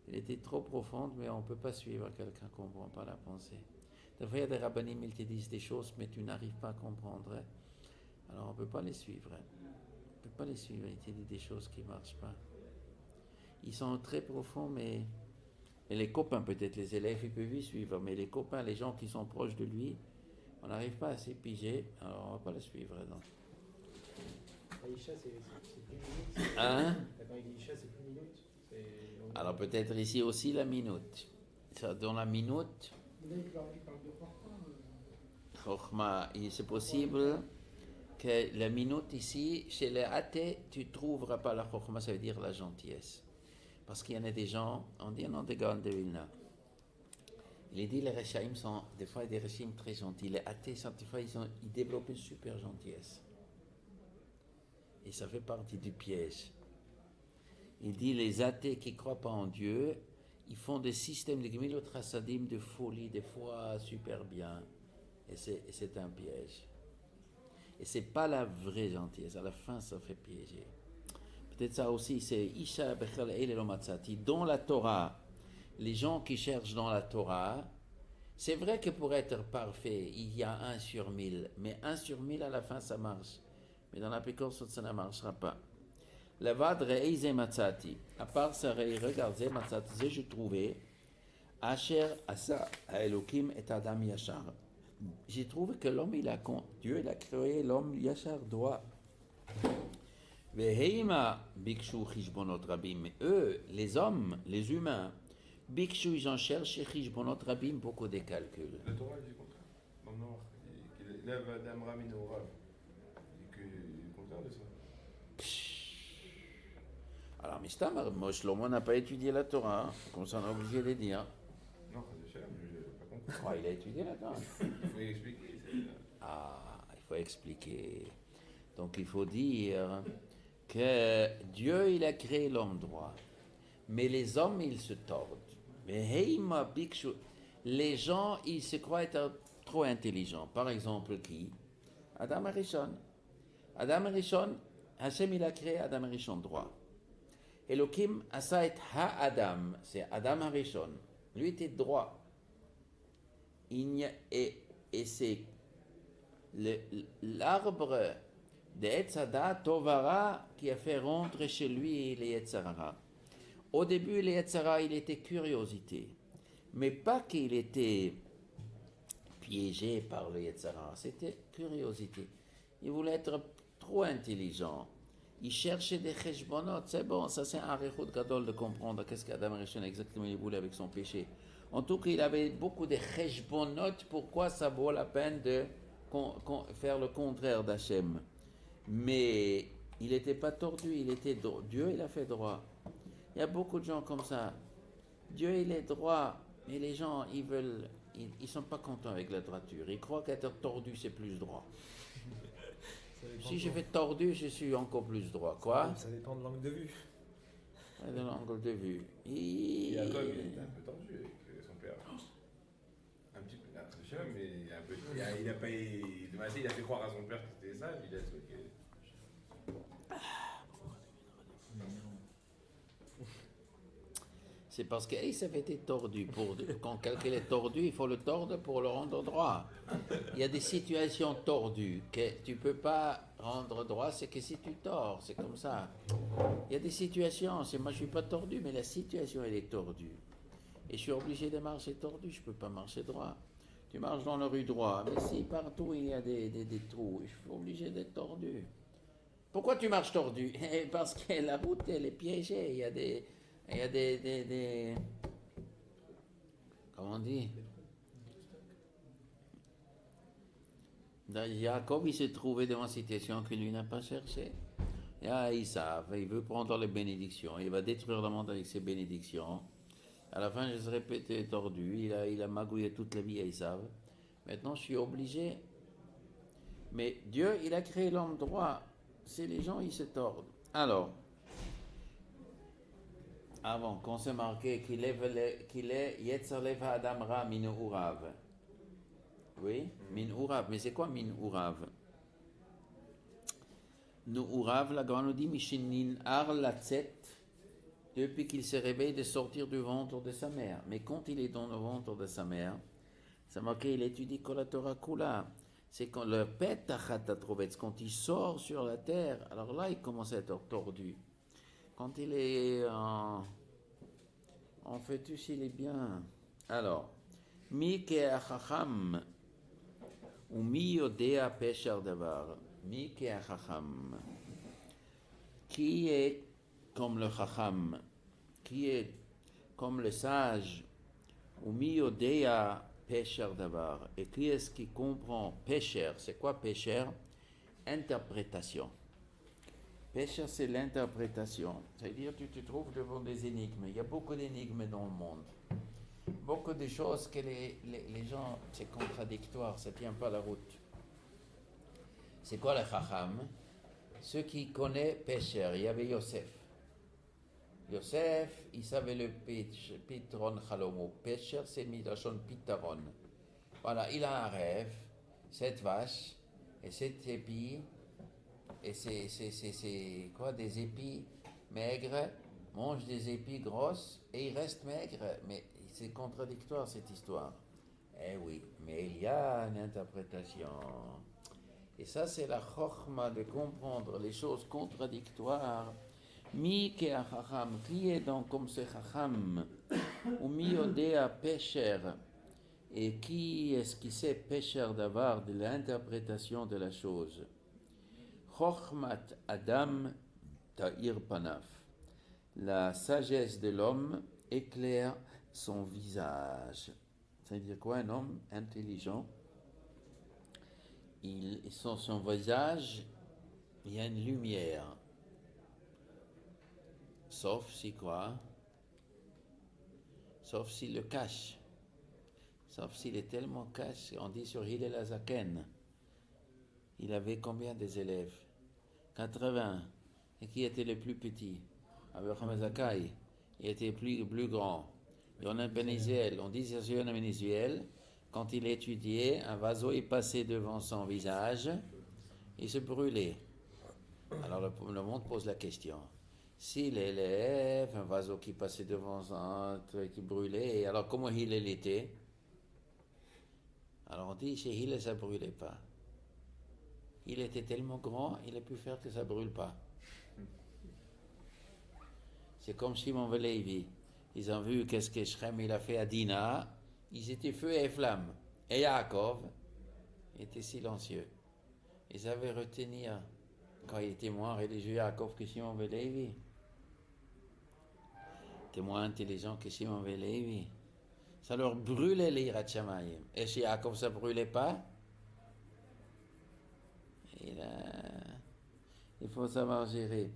Il était trop profonde, mais on ne peut pas suivre quelqu'un qui ne comprend pas la pensée. Des fois, il y a des rabbinim, ils te disent des choses, mais tu n'arrives pas à comprendre. Alors, on ne peut pas les suivre. On ne peut pas les suivre. Ils te disent des choses qui ne marchent pas. Ils sont très profonds, mais les copains, peut-être les élèves, ils peuvent y suivre, mais les copains, les gens qui sont proches de lui, on n'arrive pas à s'y piger, alors on ne va pas les suivre. Non. Aïcha, c'est plus minute. Hein? Quand il dit Isha, c'est plus minute. Alors peut-être ici aussi la minute. Dans la minute, Là, il parle de Chokhma, c'est possible que la minute ici, chez les athées, tu ne trouveras pas la Chokhma, ça veut dire la gentillesse. Parce qu'il y en a des gens, on dit un nom de Gaon de Vilna. Il est dit les Rechaïm sont des fois des régimes très gentils. Les athées, des fois, ils développent une super gentillesse. Et ça fait partie du piège. Il dit les athées qui ne croient pas en Dieu, ils font des systèmes de Gemilot Chassadim de folie, des fois super bien. Et c'est un piège. Et ce n'est pas la vraie gentillesse. À la fin, ça fait piéger. Peut-être ça aussi, c'est Isha Bechal Eile Matzati. Dans la Torah, les gens qui cherchent dans la Torah, c'est vrai que pour être parfait, il y a 1 sur 1000. Mais 1 sur 1000, à la fin, ça marche. Mais dans la Pekor, ça ne marchera pas. Levad Reize Matzati. À part ça, regardez, Matzati, je trouvais, Asher Asa Elokim et Adam Yachar. J'ai trouvé que l'homme, Dieu, il a créé l'homme Yachar droit. Veheima Bikshu Chishbonot Rabim. Eux, les hommes, les humains, Bikshu, ils en cherchent Chishbonot Rabim, beaucoup de calculs. La Torah dit le contraire. Dans le Nord, il lève Adam Ramin au Rav. Il dit que le contraire de ça. Alors, Mistam, moi, Shlomo n'a pas étudié la Torah, hein, comme ça on est obligé de dire. Non, je n'ai pas compris. Oh, il a étudié la Torah. Il faut expliquer. Ah, il faut expliquer. Donc, il faut dire que Dieu, il a créé l'homme droit. Mais les hommes, ils se tordent. Mais Heima Bikshu, les gens, ils se croient être trop intelligents. Par exemple, qui? Adam Arishon. Adam Arishon, Hachem, il a créé Adam Arishon droit. Elohim asa et ha-Adam, c'est Adam Arishon. Lui était droit. Et c'est l'arbre de Etzada Tovara qui a fait rentrer chez lui les Yetzarara. Au début, les Yetzara, il était curiosité. Mais pas qu'il était piégé par le Yetzara, c'était curiosité. Il voulait être trop intelligent. Il cherchait des cheshbonot. C'est bon, ça c'est un rechout gadol de comprendre qu'est-ce qu'Adam Rishon exactement il voulait avec son péché. En tout cas, il avait beaucoup de cheshbonot. Pourquoi ça vaut la peine de faire le contraire d'Hachem? Mais il n'était pas tordu, il était droit. Dieu, il a fait droit. Il y a beaucoup de gens comme ça. Dieu, il est droit, mais les gens, ils sont pas contents avec la droiture. Ils croient qu'être tordu, c'est plus droit. Si je fais tordu, je suis encore plus droit. Quoi? Ça dépend de l'angle de vue. Ouais, de l'angle de vue. Et Jacob, il était un peu tordu avec son père. Un petit peu, je sais pas, mais un peu. Il a pas. Il a fait croire à son père que c'était ça, puis il a truc. C'est parce qu'il s'avait été tordu. Quand quelqu'un est tordu, il faut le tordre pour le rendre droit. Il y a des situations tordues que tu ne peux pas rendre droit, c'est que si tu tords, c'est comme ça. Il y a des situations, moi je ne suis pas tordu, mais la situation elle est tordue. Et je suis obligé de marcher tordu, je ne peux pas marcher droit. Tu marches dans la rue droit, mais si partout il y a des trous, je suis obligé d'être tordu. Pourquoi tu marches tordu? Parce que la route elle est piégée, il y a des comment on dit? Jacob, il s'est trouvé devant une situation que lui n'a pas cherché. Ils savent, il veut prendre les bénédictions, il va détruire le monde avec ses bénédictions. À la fin, je serai pété tordu, il a magouillé toute la vie, ils savent. Maintenant, je suis obligé. Mais Dieu, il a créé l'homme droit. C'est les gens, ils se tordent. Alors, avant qu'on s'est marqué qu'il est Yetzer Lev Adam Ra Min Urav. Oui, Min Urav. Mais c'est quoi Min Urav? Nous Urav, la grande nous dit Mishinin Ar Latzet, depuis qu'il se réveille de sortir du ventre de sa mère. Mais quand il est dans le ventre de sa mère, c'est marqué, il étudie Kol Torah Kula. C'est quand le Petachat Atrovetz, quand il sort sur la terre, alors là il commence à être tordu. Quand il est en fœtus, il est bien. Alors, Mi ke'achacham ou mi yodea pesher davar. Mi ke'achacham. Qui est comme le chacham? Qui est comme le sage? Ou mi yodea pesher davar. Et qui est-ce qui comprend pesher? C'est quoi pesher? Interprétation. Pesher, c'est l'interprétation. C'est-à-dire tu te trouves devant des énigmes. Il y a beaucoup d'énigmes dans le monde. Beaucoup de choses que les gens, c'est contradictoire, ça ne tient pas la route. C'est quoi le chacham? Ceux qui connaissent Pesher, il y avait Yosef. Yosef, il savait le pitron chalomo. Pesher, c'est milachon pitaron. Voilà, il a un rêve, cette vache et cet épi. Et c'est quoi? Des épis maigres, mange des épis grosses et il reste maigre. Mais c'est contradictoire cette histoire. Eh oui, mais il y a une interprétation. Et ça, c'est la chokhma de comprendre les choses contradictoires. Mi ke achacham, qui est donc comme ce chacham? Ou mi odea pesher. Et qui est-ce qui sait pesher d'avoir de l'interprétation de la chose? Chokhmat Adam Ta'ir Panaf. La sagesse de l'homme éclaire son visage. C'est-à-dire quoi? Un homme intelligent, son visage, il y a une lumière. Sauf si quoi? Sauf s'il le cache. Sauf s'il est tellement caché. On dit sur Hillel Azaken, il avait combien des élèves? 80. Et qui était le plus petit? Abraham Zakai. Il était plus grand. Yonan Ben Israël. On dit sur Yonan Ben Israël, quand il étudiait, un vaseau est passé devant son visage, il se brûlait. Alors le monde pose la question. Si l'élève, un vaseau qui passait devant son truc qui brûlait, alors comment il était? Alors on dit chez Hillel ça ne brûlait pas. Il était tellement grand, il a pu faire que ça ne brûle pas. C'est comme Shimon ben Levi. Ils ont vu qu'est-ce que Shrem il a fait à Dina. Ils étaient feu et flamme. Et Yaakov était silencieux. Ils avaient retenu, quand il était moins religieux Yaakov que Shimon ben Levi. Il était moins intelligent que Shimon ben Levi. Ça leur brûlait les Yirat Shamayim. Et chez Yaakov ça ne brûlait pas. Et là, il faut savoir gérer.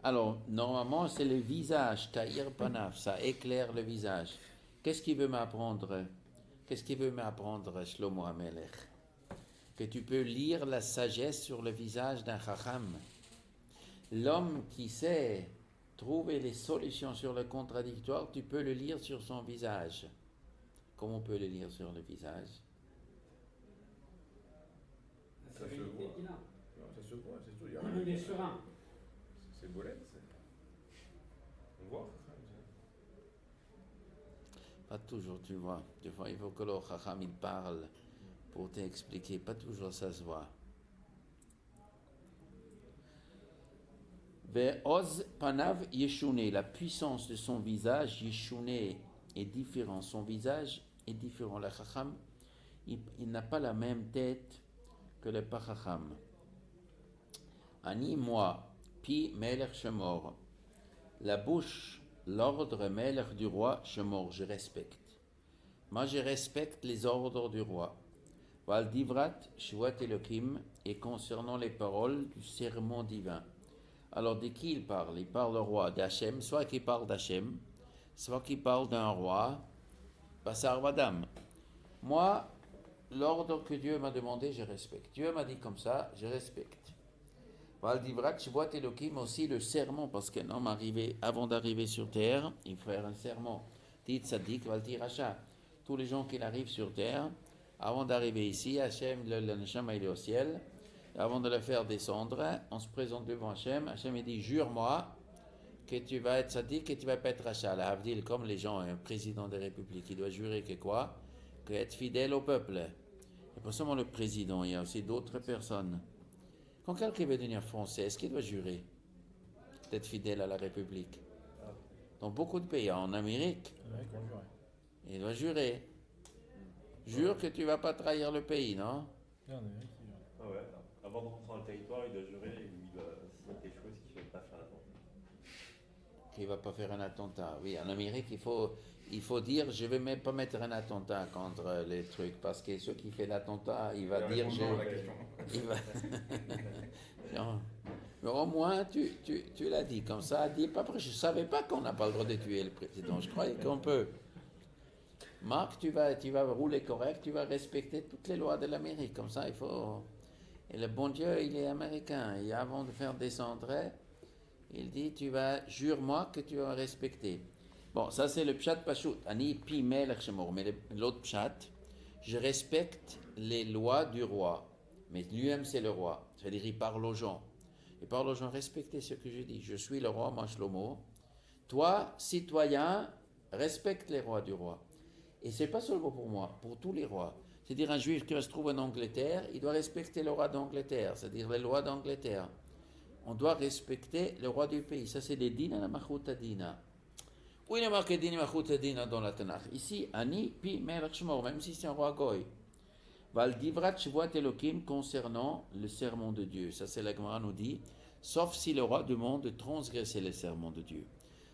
Alors, normalement, c'est le visage, Ta'ir Panaf, ça éclaire le visage. Qu'est-ce qu'il veut m'apprendre? Qu'est-ce qu'il veut m'apprendre, Shlomo HaMelech? Que tu peux lire la sagesse sur le visage d'un Chacham. L'homme qui sait trouver les solutions sur le contradictoire, tu peux le lire sur son visage. Comment on peut le lire sur le visage? La Ça se sérénité voit. qu'il a. Non, ça se voit, c'est tout. Il est serein. C'est bolette. On voit. Pas toujours, tu vois. Des fois, il faut que le Chacham il parle pour t'expliquer. Pas toujours ça se voit. Ve'oz panav yeshune, la puissance de son visage, yeshune, est différent. Son visage est différent. Le Chacham, il n'a pas la même tête que le Pachacham. Ani, moi, pi melech shemor. La bouche, l'ordre melech du roi, shemor, je respecte. Moi, je respecte les ordres du roi. Val divrat, shvat elokim, et concernant les paroles du serment divin. Alors, de qui il parle? Il parle au roi d'Hachem, soit qu'il parle d'Hachem, soit qu'il parle d'un roi, Basar Vadam. Moi, l'ordre que Dieu m'a demandé, je respecte. Dieu m'a dit comme ça, je respecte. Val divrat, shvat elokim, aussi le serment, parce qu'un homme arrivé, avant d'arriver sur terre, il faut faire un serment. Dit Tzadik, Val Tiracha. Tous les gens qui arrivent sur terre, avant d'arriver ici, Hachem, le Neshama, il est au ciel. Avant de le faire descendre, on se présente devant Hachem. Hachem, il dit, jure-moi que tu vas être Tzadik et tu vas pas être Racha. La Havdil, comme les gens, un président de la République, il doit jurer que quoi? Que être fidèle au peuple. Et pas seulement le président, il y a aussi d'autres personnes. Quand quelqu'un veut devenir français, est-ce qu'il doit jurer d'être fidèle à la République? Dans beaucoup de pays, en Amérique, il doit jurer. Jure que tu ne vas pas trahir le pays, non? Ah ouais, avant de rentrer dans le territoire, il doit jurer et il doit signer quelque chose qu'il ne va pas faire l'attentat. Qu'il ne va pas faire un attentat. Oui, en Amérique, il faut dire je ne vais même pas mettre un attentat contre les trucs, parce que ceux qui fait l'attentat, il va dire Répondons à la question. il va... Non. Mais au moins, tu l'as dit comme ça. Dis pas, je ne savais pas qu'on n'a pas le droit de tuer le président. Je croyais qu'on peut. Marc, tu vas rouler correct, tu vas respecter toutes les lois de l'Amérique. Comme ça, il faut... Et le bon Dieu, il est américain. Et avant de faire descendre, il dit, jure-moi que tu vas respecter. Bon, ça c'est le pshat pashut. Ani pi melech shemor. Mais l'autre pshat, je respecte les lois du roi. Mais lui-même, c'est le roi. C'est-à-dire, il parle aux gens. Il parle aux gens, respectez ce que je dis. Je suis le roi, moi, Shlomo. Toi, citoyen, respecte les rois du roi. Et ce n'est pas seulement pour moi, pour tous les rois. C'est-à-dire un juif qui se trouve en Angleterre, il doit respecter le roi d'Angleterre, c'est-à-dire les lois d'Angleterre. On doit respecter le roi du pays. Ça, c'est les dina la machutadina. Où il est marqué dina machutadina dans la Tanakh? Ici, Ani, pi, melech shemor, même si c'est un roi goy. Val divrat shvuat elokim concernant le serment de Dieu. Ça, c'est la Gemara nous dit, sauf si le roi demande de transgresser le serment de Dieu.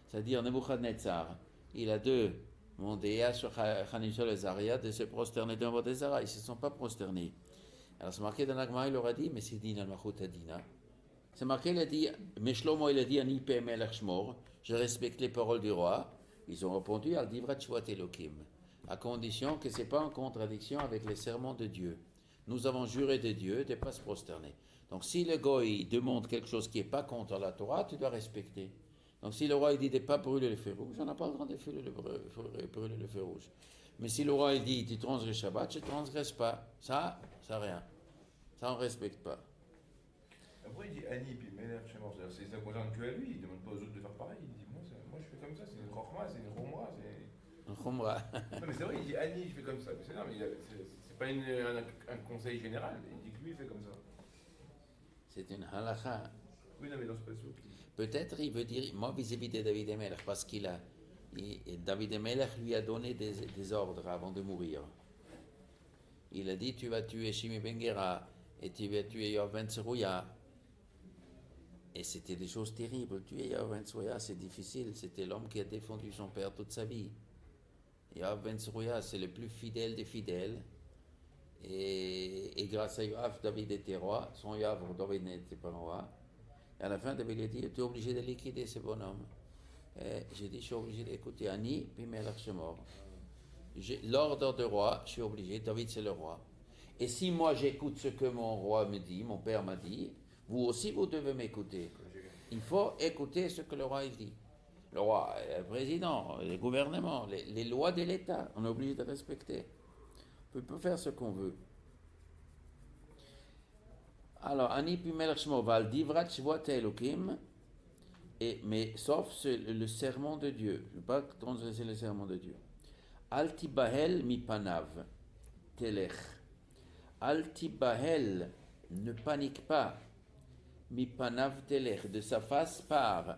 C'est-à-dire, Nebuchadnezzar, il a demandé à Hanishol et Zaria de se prosterner devant des Zara. Ils ne se sont pas prosternés. Alors, c'est marqué dans la Gemara, il leur a dit, mais c'est dina machutadina. C'est marqué, il a dit, mais Shlomo, il a dit, Ani pe melech shmor, je respecte les paroles du roi. Ils ont répondu, al divrat shvuat elokim, à condition que ce n'est pas en contradiction avec les serments de Dieu. Nous avons juré de Dieu de ne pas se prosterner. Donc si le goy demande quelque chose qui n'est pas contre la Torah, tu dois respecter. Donc si le roi il dit de ne pas brûler le feu rouge, on n'a pas le droit de brûler le feu rouge. Mais si le roi il dit tu transgresses Shabbat, je ne transgresse pas. Ça rien. Ça on ne respecte pas. Après, il dit Ani, puis Melech Shemor. Ça ne concerne que à lui, il ne demande pas aux autres de faire pareil. Il dit moi je fais comme ça, c'est une Chokhma, c'est une Khomra. Un khumra. Non, mais c'est vrai, il dit Ani, je fais comme ça. Mais c'est non, mais c'est pas un conseil général. Il dit que lui, il fait comme ça. C'est une halakha. Oui, non, mais dans ce passage. Peut-être il veut dire, moi vis-à-vis de David Emelech, parce David Emelech lui a donné des ordres avant de mourir. Il a dit, tu vas tuer Shimi Ben Gera, et tu vas tuer Yoav Ben Tzerouya. Et c'était des choses terribles. Tuer Yoav Ben Tzerouya, c'est difficile. C'était l'homme qui a défendu son père toute sa vie. Yoav Ben Tzerouya, c'est le plus fidèle des fidèles. Et grâce à Yoav, David était roi. Sans Yoav, David n'était pas roi. Et à la fin, David lui a dit, tu es obligé de liquider ce bonhomme. Et j'ai dit, je suis obligé d'écouter Ani, puis Melech Shemor. L'ordre de roi, je suis obligé, David c'est le roi. Et si moi j'écoute ce que mon roi me dit, mon père m'a dit, vous aussi vous devez m'écouter. Il faut écouter ce que le roi il dit. Le roi, le président, le gouvernement, les lois de l'État, on est obligé de respecter. On peut faire ce qu'on veut. Alors, Ani pi melech shmo val divrat shvuat Elokim, mais sauf le serment de Dieu. Je ne veux pas transgresser le serment de Dieu. Al tibahel mi panav telech. Al tibahel, ne panique pas. Mi panav telech, de sa face part.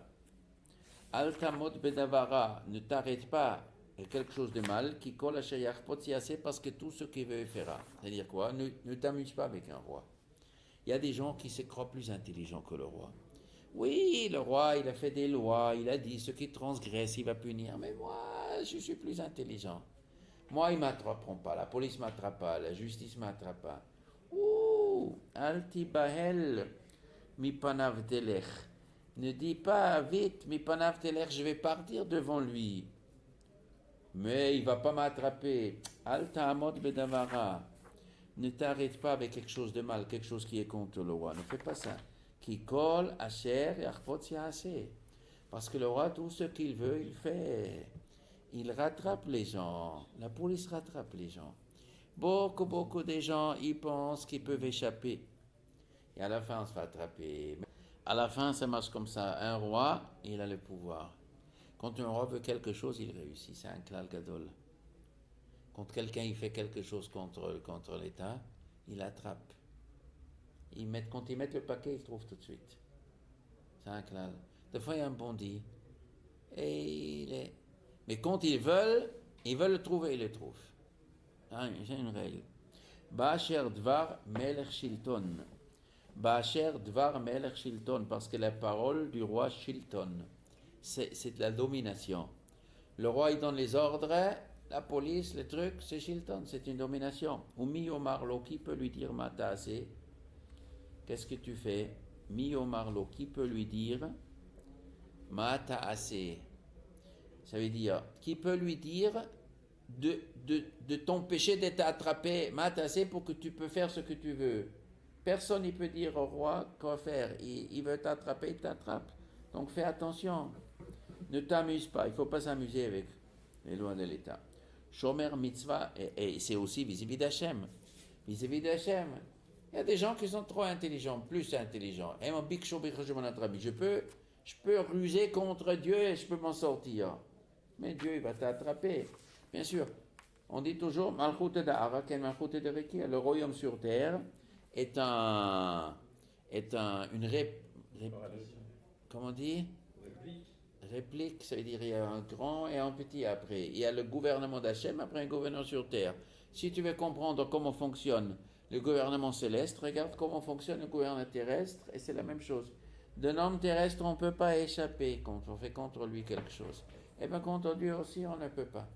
Al tamot bedavara, ne t'arrête pas. Il y a quelque chose de mal, qui colle à Shayach Potiase, parce que tout ce qu'il veut fera. C'est-à-dire quoi? Ne t'amuse pas avec un roi. Il y a des gens qui se croient plus intelligents que le roi. Oui, le roi, il a fait des lois, il a dit ce qui transgresse, il va punir. Mais moi, je suis plus intelligent. Moi, ils ne m'attraperont pas, la police ne m'attrape pas, la justice ne m'attrape pas. Ouh, altibahel, mi panav telech. Ne dis pas vite, mi panav telech, je vais partir devant lui. Mais il ne va pas m'attraper. Alta amod bedavara. Ne t'arrête pas avec quelque chose de mal, quelque chose qui est contre le roi. Ne fais pas ça. Qui colle, asher et arfot assez. Parce que le roi, tout ce qu'il veut, il fait. Il rattrape les gens. La police rattrape les gens. Beaucoup de gens, ils pensent qu'ils peuvent échapper. Et à la fin, on se fait attraper. À la fin, ça marche comme ça. Un roi, il a le pouvoir. Quand un roi veut quelque chose, il réussit. C'est un klal gadol. Quand quelqu'un il fait quelque chose contre l'État, il attrape. Quand ils mettent le paquet, ils trouvent tout de suite. C'est un klal. Des fois, il y a un bandit. Mais quand ils veulent le trouver, ils le trouvent. C'est une règle. Ba'asher dvar melech shilton. Ba'asher dvar melech shilton. Parce que la parole du roi shilton, c'est de la domination. Le roi, il donne les ordres. La police, le truc, c'est Shilton, c'est une domination. Umi Omarlo, qui peut lui dire Matase? Qu'est-ce que tu fais? Mi Omarlo, qui peut lui dire Matase? Ça veut dire, qui peut lui dire de t'empêcher d'être attrapé, Matase, pour que tu peux faire ce que tu veux. Personne ne peut dire au roi quoi faire. Il veut t'attraper, il t'attrape. Donc fais attention. Ne t'amuse pas, il ne faut pas s'amuser avec les lois de l'État. Shomer mitzvah, et c'est aussi vis-à-vis d'Hachem. Vis-à-vis d'Hachem. Il y a des gens qui sont trop intelligents, plus intelligents. Et mon bik shobir je peux ruser contre Dieu et je peux m'en sortir. Mais Dieu, il va t'attraper. Bien sûr, on dit toujours, Malchut da'ara, ken Malchut de Rekia. Le royaume sur terre est comment on dit? Réplique, ça veut dire il y a un grand et un petit après. Il y a le gouvernement d'Hachem, après un gouvernement sur terre. Si tu veux comprendre comment fonctionne le gouvernement céleste, regarde comment fonctionne le gouvernement terrestre, et c'est la même chose. D'un homme terrestre, on ne peut pas échapper quand on fait contre lui quelque chose. Et bien contre Dieu aussi, on ne peut pas.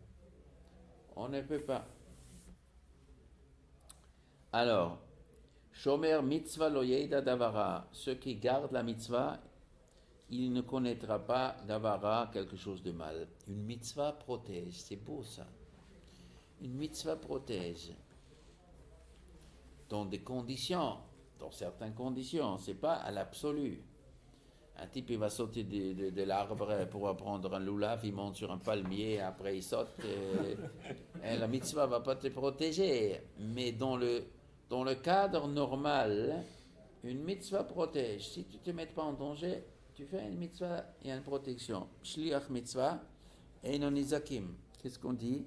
On ne peut pas. Alors, Shomer mitzvah lo yeida davara, ceux qui gardent la mitzvah, il ne connaîtra pas d'avara, quelque chose de mal. Une mitzvah protège, c'est beau ça. Une mitzvah protège. Dans des conditions, dans certaines conditions, c'est pas à l'absolu. Un type, il va sauter de l'arbre pour prendre un loulav, il monte sur un palmier, après il saute, et la mitzvah va pas te protéger. Mais dans le cadre normal, une mitzvah protège. Si tu ne te mets pas en danger, tu fais une mitzvah, il y a une protection. Shliach mitzvah et non izakim. Qu'est-ce qu'on dit?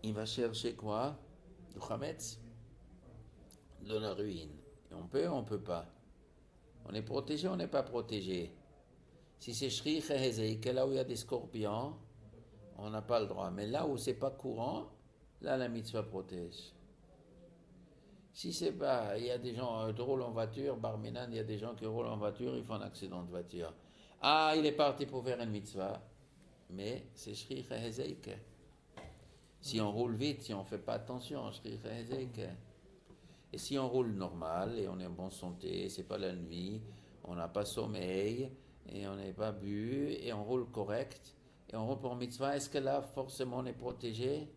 Il va chercher quoi? Du chametz? De la ruine. Et on peut pas. On est protégé, on n'est pas protégé. Si c'est Shri Chehezei, là où il y a des scorpions, on n'a pas le droit. Mais là où c'est pas courant, là la mitzvah protège. Si c'est pas, il y a des gens qui roulent en voiture, Barminan, il y a des gens qui roulent en voiture, ils font un accident de voiture. Ah, il est parti pour faire une mitzvah, mais c'est Shri Chehezeik. Si on roule vite, si on ne fait pas attention, Shri Chehezeik. Et si on roule normal et on est en bonne santé, c'est pas la nuit, on n'a pas sommeil, et on n'est pas bu, et on roule correct, et on roule pour mitzvah, est-ce que là, forcément, on est protégé?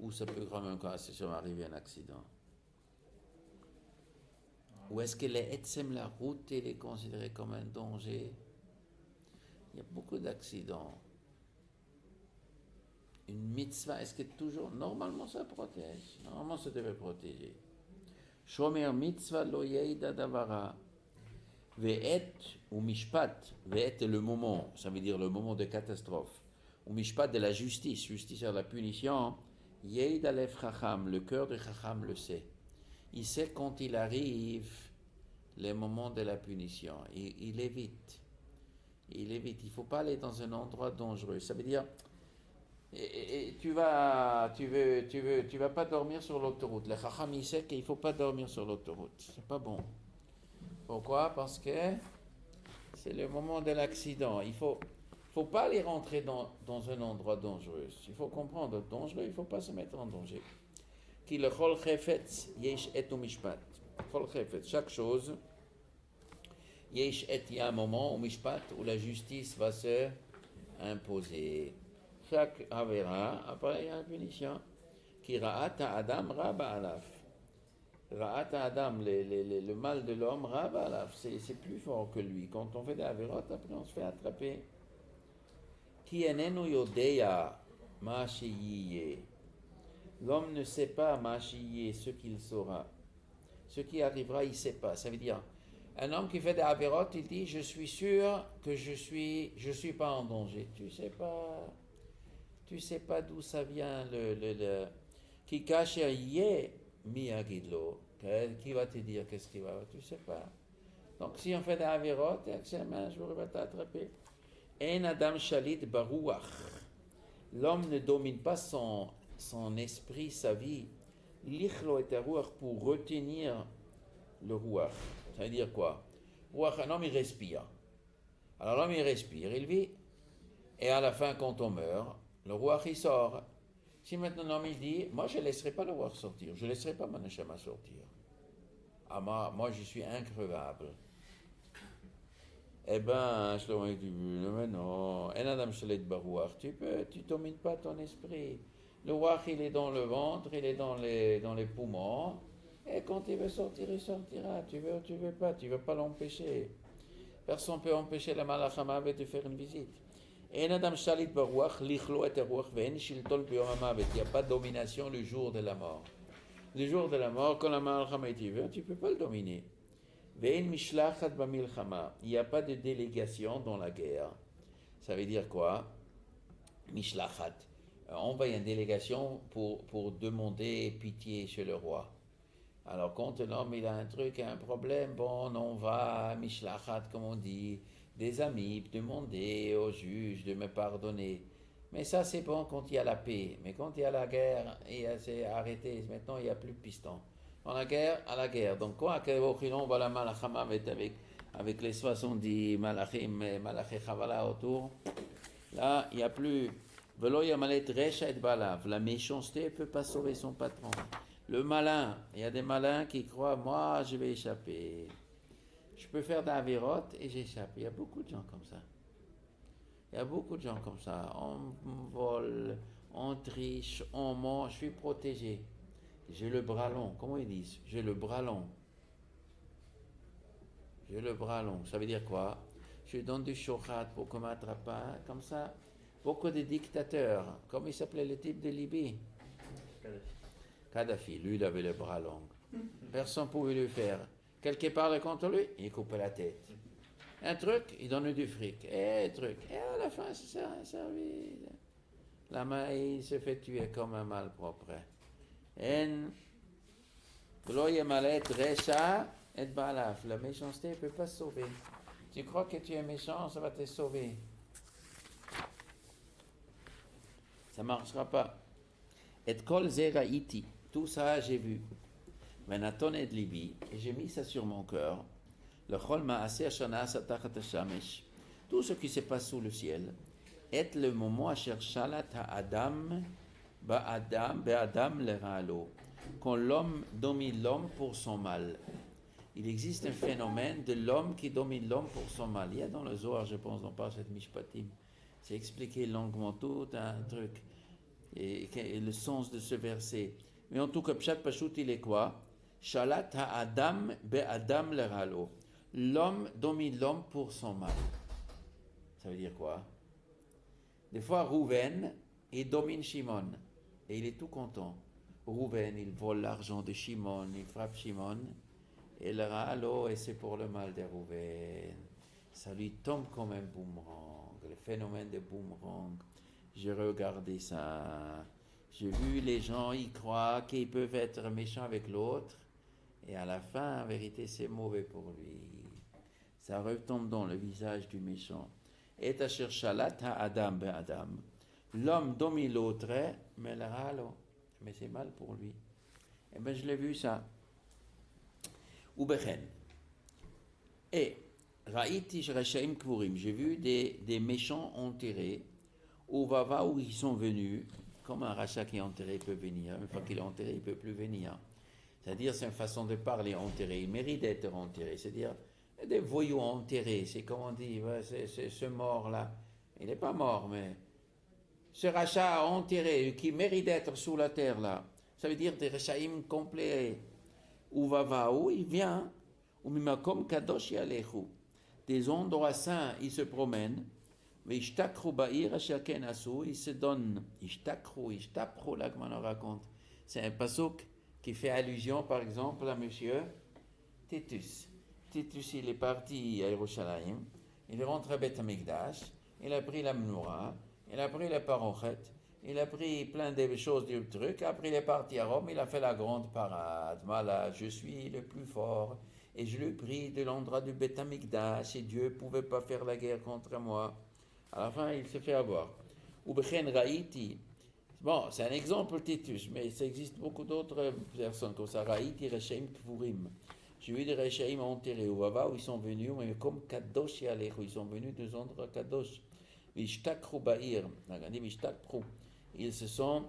Ou ça peut quand même arriver un accident? Ou est-ce que les etzem, la route, elle est considérée comme un danger? Il y a beaucoup d'accidents. Une mitzvah, est-ce que toujours, normalement ça protège, normalement ça devait protéger. Shomer mitzvah lo yeida davara, ve'et ou mishpat, ve'et est le moment, ça veut dire le moment de catastrophe, ou mishpat de la justice, justice à la punition, yeida lev chacham, le cœur de chacham le sait. Il sait quand il arrive les moments de la punition, il évite. Il évite, il ne faut pas aller dans un endroit dangereux, ça veut dire... Et tu vas pas dormir sur l'autoroute. Le Chacham, il sait qu'il ne faut pas dormir sur l'autoroute. C'est pas bon. Pourquoi? Parce que c'est le moment de l'accident. Il faut pas aller rentrer dans un endroit dangereux. Il faut comprendre, dangereux, il ne faut pas se mettre en danger. Qui le chol chefetz yesh et u mishpat. Chol chefetz, chaque chose, yesh et, il y a un moment au mishpat où la justice va se imposer. Chaque avera, après il y a une punition. Qui ra'ata adam raba alaf. Ra'ata adam, le mal de l'homme, raba alaf, c'est plus fort que lui. Quand on fait des avérotes, après on se fait attraper. Qui enenu yodeya ma sheyiye. L'homme ne sait pas ma sheyiye, ce qu'il saura. Ce qui arrivera, il ne sait pas. Ça veut dire, un homme qui fait des avérotes, il dit, je suis sûr que je suis pas en danger. Tu sais pas d'où ça vient qui cache yé miyagidlo. Qui va te dire qu'est-ce qu'il va? Tu sais pas. Donc si on fait des avérotes, un jour il va t'attraper. En adam shalit baruach. L'homme ne domine pas son esprit, sa vie. Lichlo et ruach pour retenir le ruach. Ça veut dire quoi? Ruach, un homme il respire. Alors l'homme il respire, il vit. Et à la fin quand on meurt, le roi il sort. Si maintenant l'homme il dit, moi je ne laisserai pas le roi sortir, je ne laisserai pas mon neshama sortir. Ah moi je suis increvable. Eh ben, je lui ai dit, mais non, en adam shalit baruach, tu domines pas ton esprit. Le roi il est dans le ventre, il est dans les poumons, et quand il veut sortir, il sortira. Tu veux ou tu veux pas, tu veux pas l'empêcher. Personne ne peut empêcher la malach hamavet de faire une visite. Il n'y a pas de domination le jour de la mort. Le jour de la mort, quand la malchama est veut, tu ne peux pas le dominer. Il n'y a pas de délégation dans la guerre. Ça veut dire quoi? Mishlachat. On envoie une délégation pour demander pitié chez le roi. Alors quand l'homme il a un truc, un problème, bon, on va mishlachat, comme on dit, des amis, demander au juge de me pardonner. Mais ça c'est bon quand il y a la paix. Mais quand il y a la guerre, c'est arrêté. Maintenant il n'y a plus de piston. Dans la guerre, à la guerre. Donc quoi, on va la malachama avec les 70 malachim, malachim chavala autour. Là, il n'y a plus. La méchanceté ne peut pas sauver son patron. Le malin, il y a des malins qui croient, moi je vais échapper. Je peux faire d'avérote et j'échappe. Il y a beaucoup de gens comme ça. On vole, on triche, on ment, je suis protégé. J'ai le bras long. Comment ils disent? J'ai le bras long. Ça veut dire quoi? Je donne du shochat pour qu'on m'attrape pas. Comme ça, beaucoup de dictateurs, comme il s'appelait le type de Libye. Kadhafi, lui, il avait le bras long. Personne ne pouvait lui faire. Quelqu'un parle contre lui, il coupe la tête. Un truc, il donne du fric. Et à la fin, c'est servi. La main, il se fait tuer comme un malpropre. La méchanceté ne peut pas se sauver. Tu crois que tu es méchant, ça va te sauver. Ça ne marchera pas. Et kol zeraiti. Tout ça, j'ai vu. Venaton et libi, et j'ai mis ça sur mon cœur. Le chol ma'aseh hashana satachat hashamesh. Tout ce qui se passe sous le ciel est le moment asher shalat ha'adam be'adam lera'alo. Quand l'homme domine l'homme pour son mal. il existe un phénomène de l'homme qui domine l'homme pour son mal. Il y a dans le Zohar, je pense, on parle de Mishpatim. C'est expliqué longuement tout un truc. Et le sens de ce verset. Mais en tout cas, Pshat Pashut, il est quoi? Shalat ha'adam be'adam leralo. L'homme domine l'homme pour son mal. Ça veut dire quoi? Des fois, Rouven, il domine Shimon. Et il est tout content. Rouven, il vole l'argent de Shimon, il frappe Shimon. Et le ralo, et c'est pour le mal de Rouven. Ça lui tombe comme un boomerang. Le phénomène de boomerang. J'ai regardé ça. J'ai vu les gens, ils croient qu'ils peuvent être méchants avec l'autre. Et à la fin, en vérité, c'est mauvais pour lui. Ça retombe dans le visage du méchant. Et asher shalat ha'adam be'adam. L'homme domine l'autre, mais le ralo. Mais c'est mal pour lui. Eh bien, je l'ai vu ça. Ubechen. Et, Ra'iti Rashaim Kvurim. J'ai vu des méchants enterrés. Où ils sont venus. Comme un rachat qui est enterré peut venir. Une fois qu'il est enterré, il ne peut plus venir. C'est-à-dire, c'est une façon de parler enterré. Il mérite d'être enterré. C'est-à-dire, des voyous enterrés. C'est comme on dit, ouais, c'est ce mort-là. Il n'est pas mort, mais ce rachat enterré qui mérite d'être sous la terre, là. Ça veut dire des rachaim complets. Où il vient. Ou mimakom kadosh yalechu. Des endroits saints, il se promène. Mais ishtakru ba'ir asher ken asu, il se donne. Ishtapru, là, comme on raconte. C'est un pasuk qui fait allusion, par exemple, à monsieur Titus. Titus, il est parti à Yerushalayim, il est rentré à Beth Amikdash, il a pris la menorah, il a pris la parochet, il a pris plein de choses du truc, après il est parti à Rome, il a fait la grande parade. Voilà, je suis le plus fort, et je le prie de l'endroit du Beth Amikdash, et Dieu ne pouvait pas faire la guerre contre moi. À la fin, il se fait avoir. Ubechen Raïti. Bon, c'est un exemple Titus, mais ça existe beaucoup d'autres personnes comme ça. Raïti, Rechaim, Kvurim. J'ai vu des Rechaim enterrés au Vava où ils sont venus, mais comme Kadosh Yalech, où ils sont venus de endroits Kadosh. Vishtakru Ba'ir. Ils se sont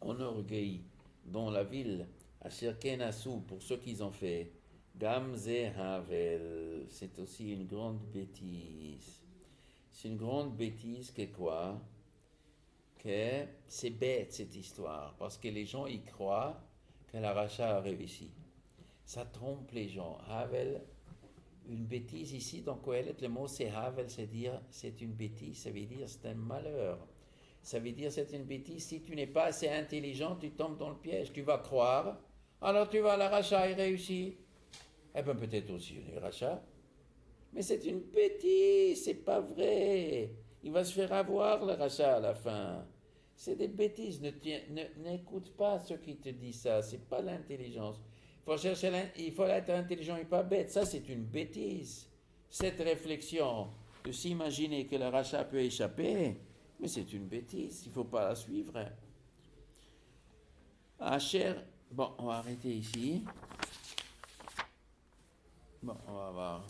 enorgueillis dans la ville, à Shirkenasu, pour ce qu'ils ont fait. Gamze Havel. C'est aussi une grande bêtise. C'est une grande bêtise que quoi? Que c'est bête cette histoire, parce que les gens y croient que la rachat a réussi. Ça trompe les gens. Havel, une bêtise ici, dans Kohelet, le mot c'est Havel, c'est dire c'est une bêtise, ça veut dire c'est un malheur. Ça veut dire c'est une bêtise, si tu n'es pas assez intelligent, tu tombes dans le piège, tu vas croire, alors tu vas la rachat et réussit. Eh bien peut-être aussi une rachat. Mais c'est une bêtise, c'est pas vrai. Il va se faire avoir le rachat à la fin. C'est des bêtises. N'écoute pas ceux qui te disent ça. C'est pas l'intelligence. Il faut être intelligent et pas bête. Ça, c'est une bêtise. Cette réflexion de s'imaginer que le rachat peut échapper, mais c'est une bêtise. Il faut pas la suivre. Bon, on va arrêter ici. Bon, on va voir.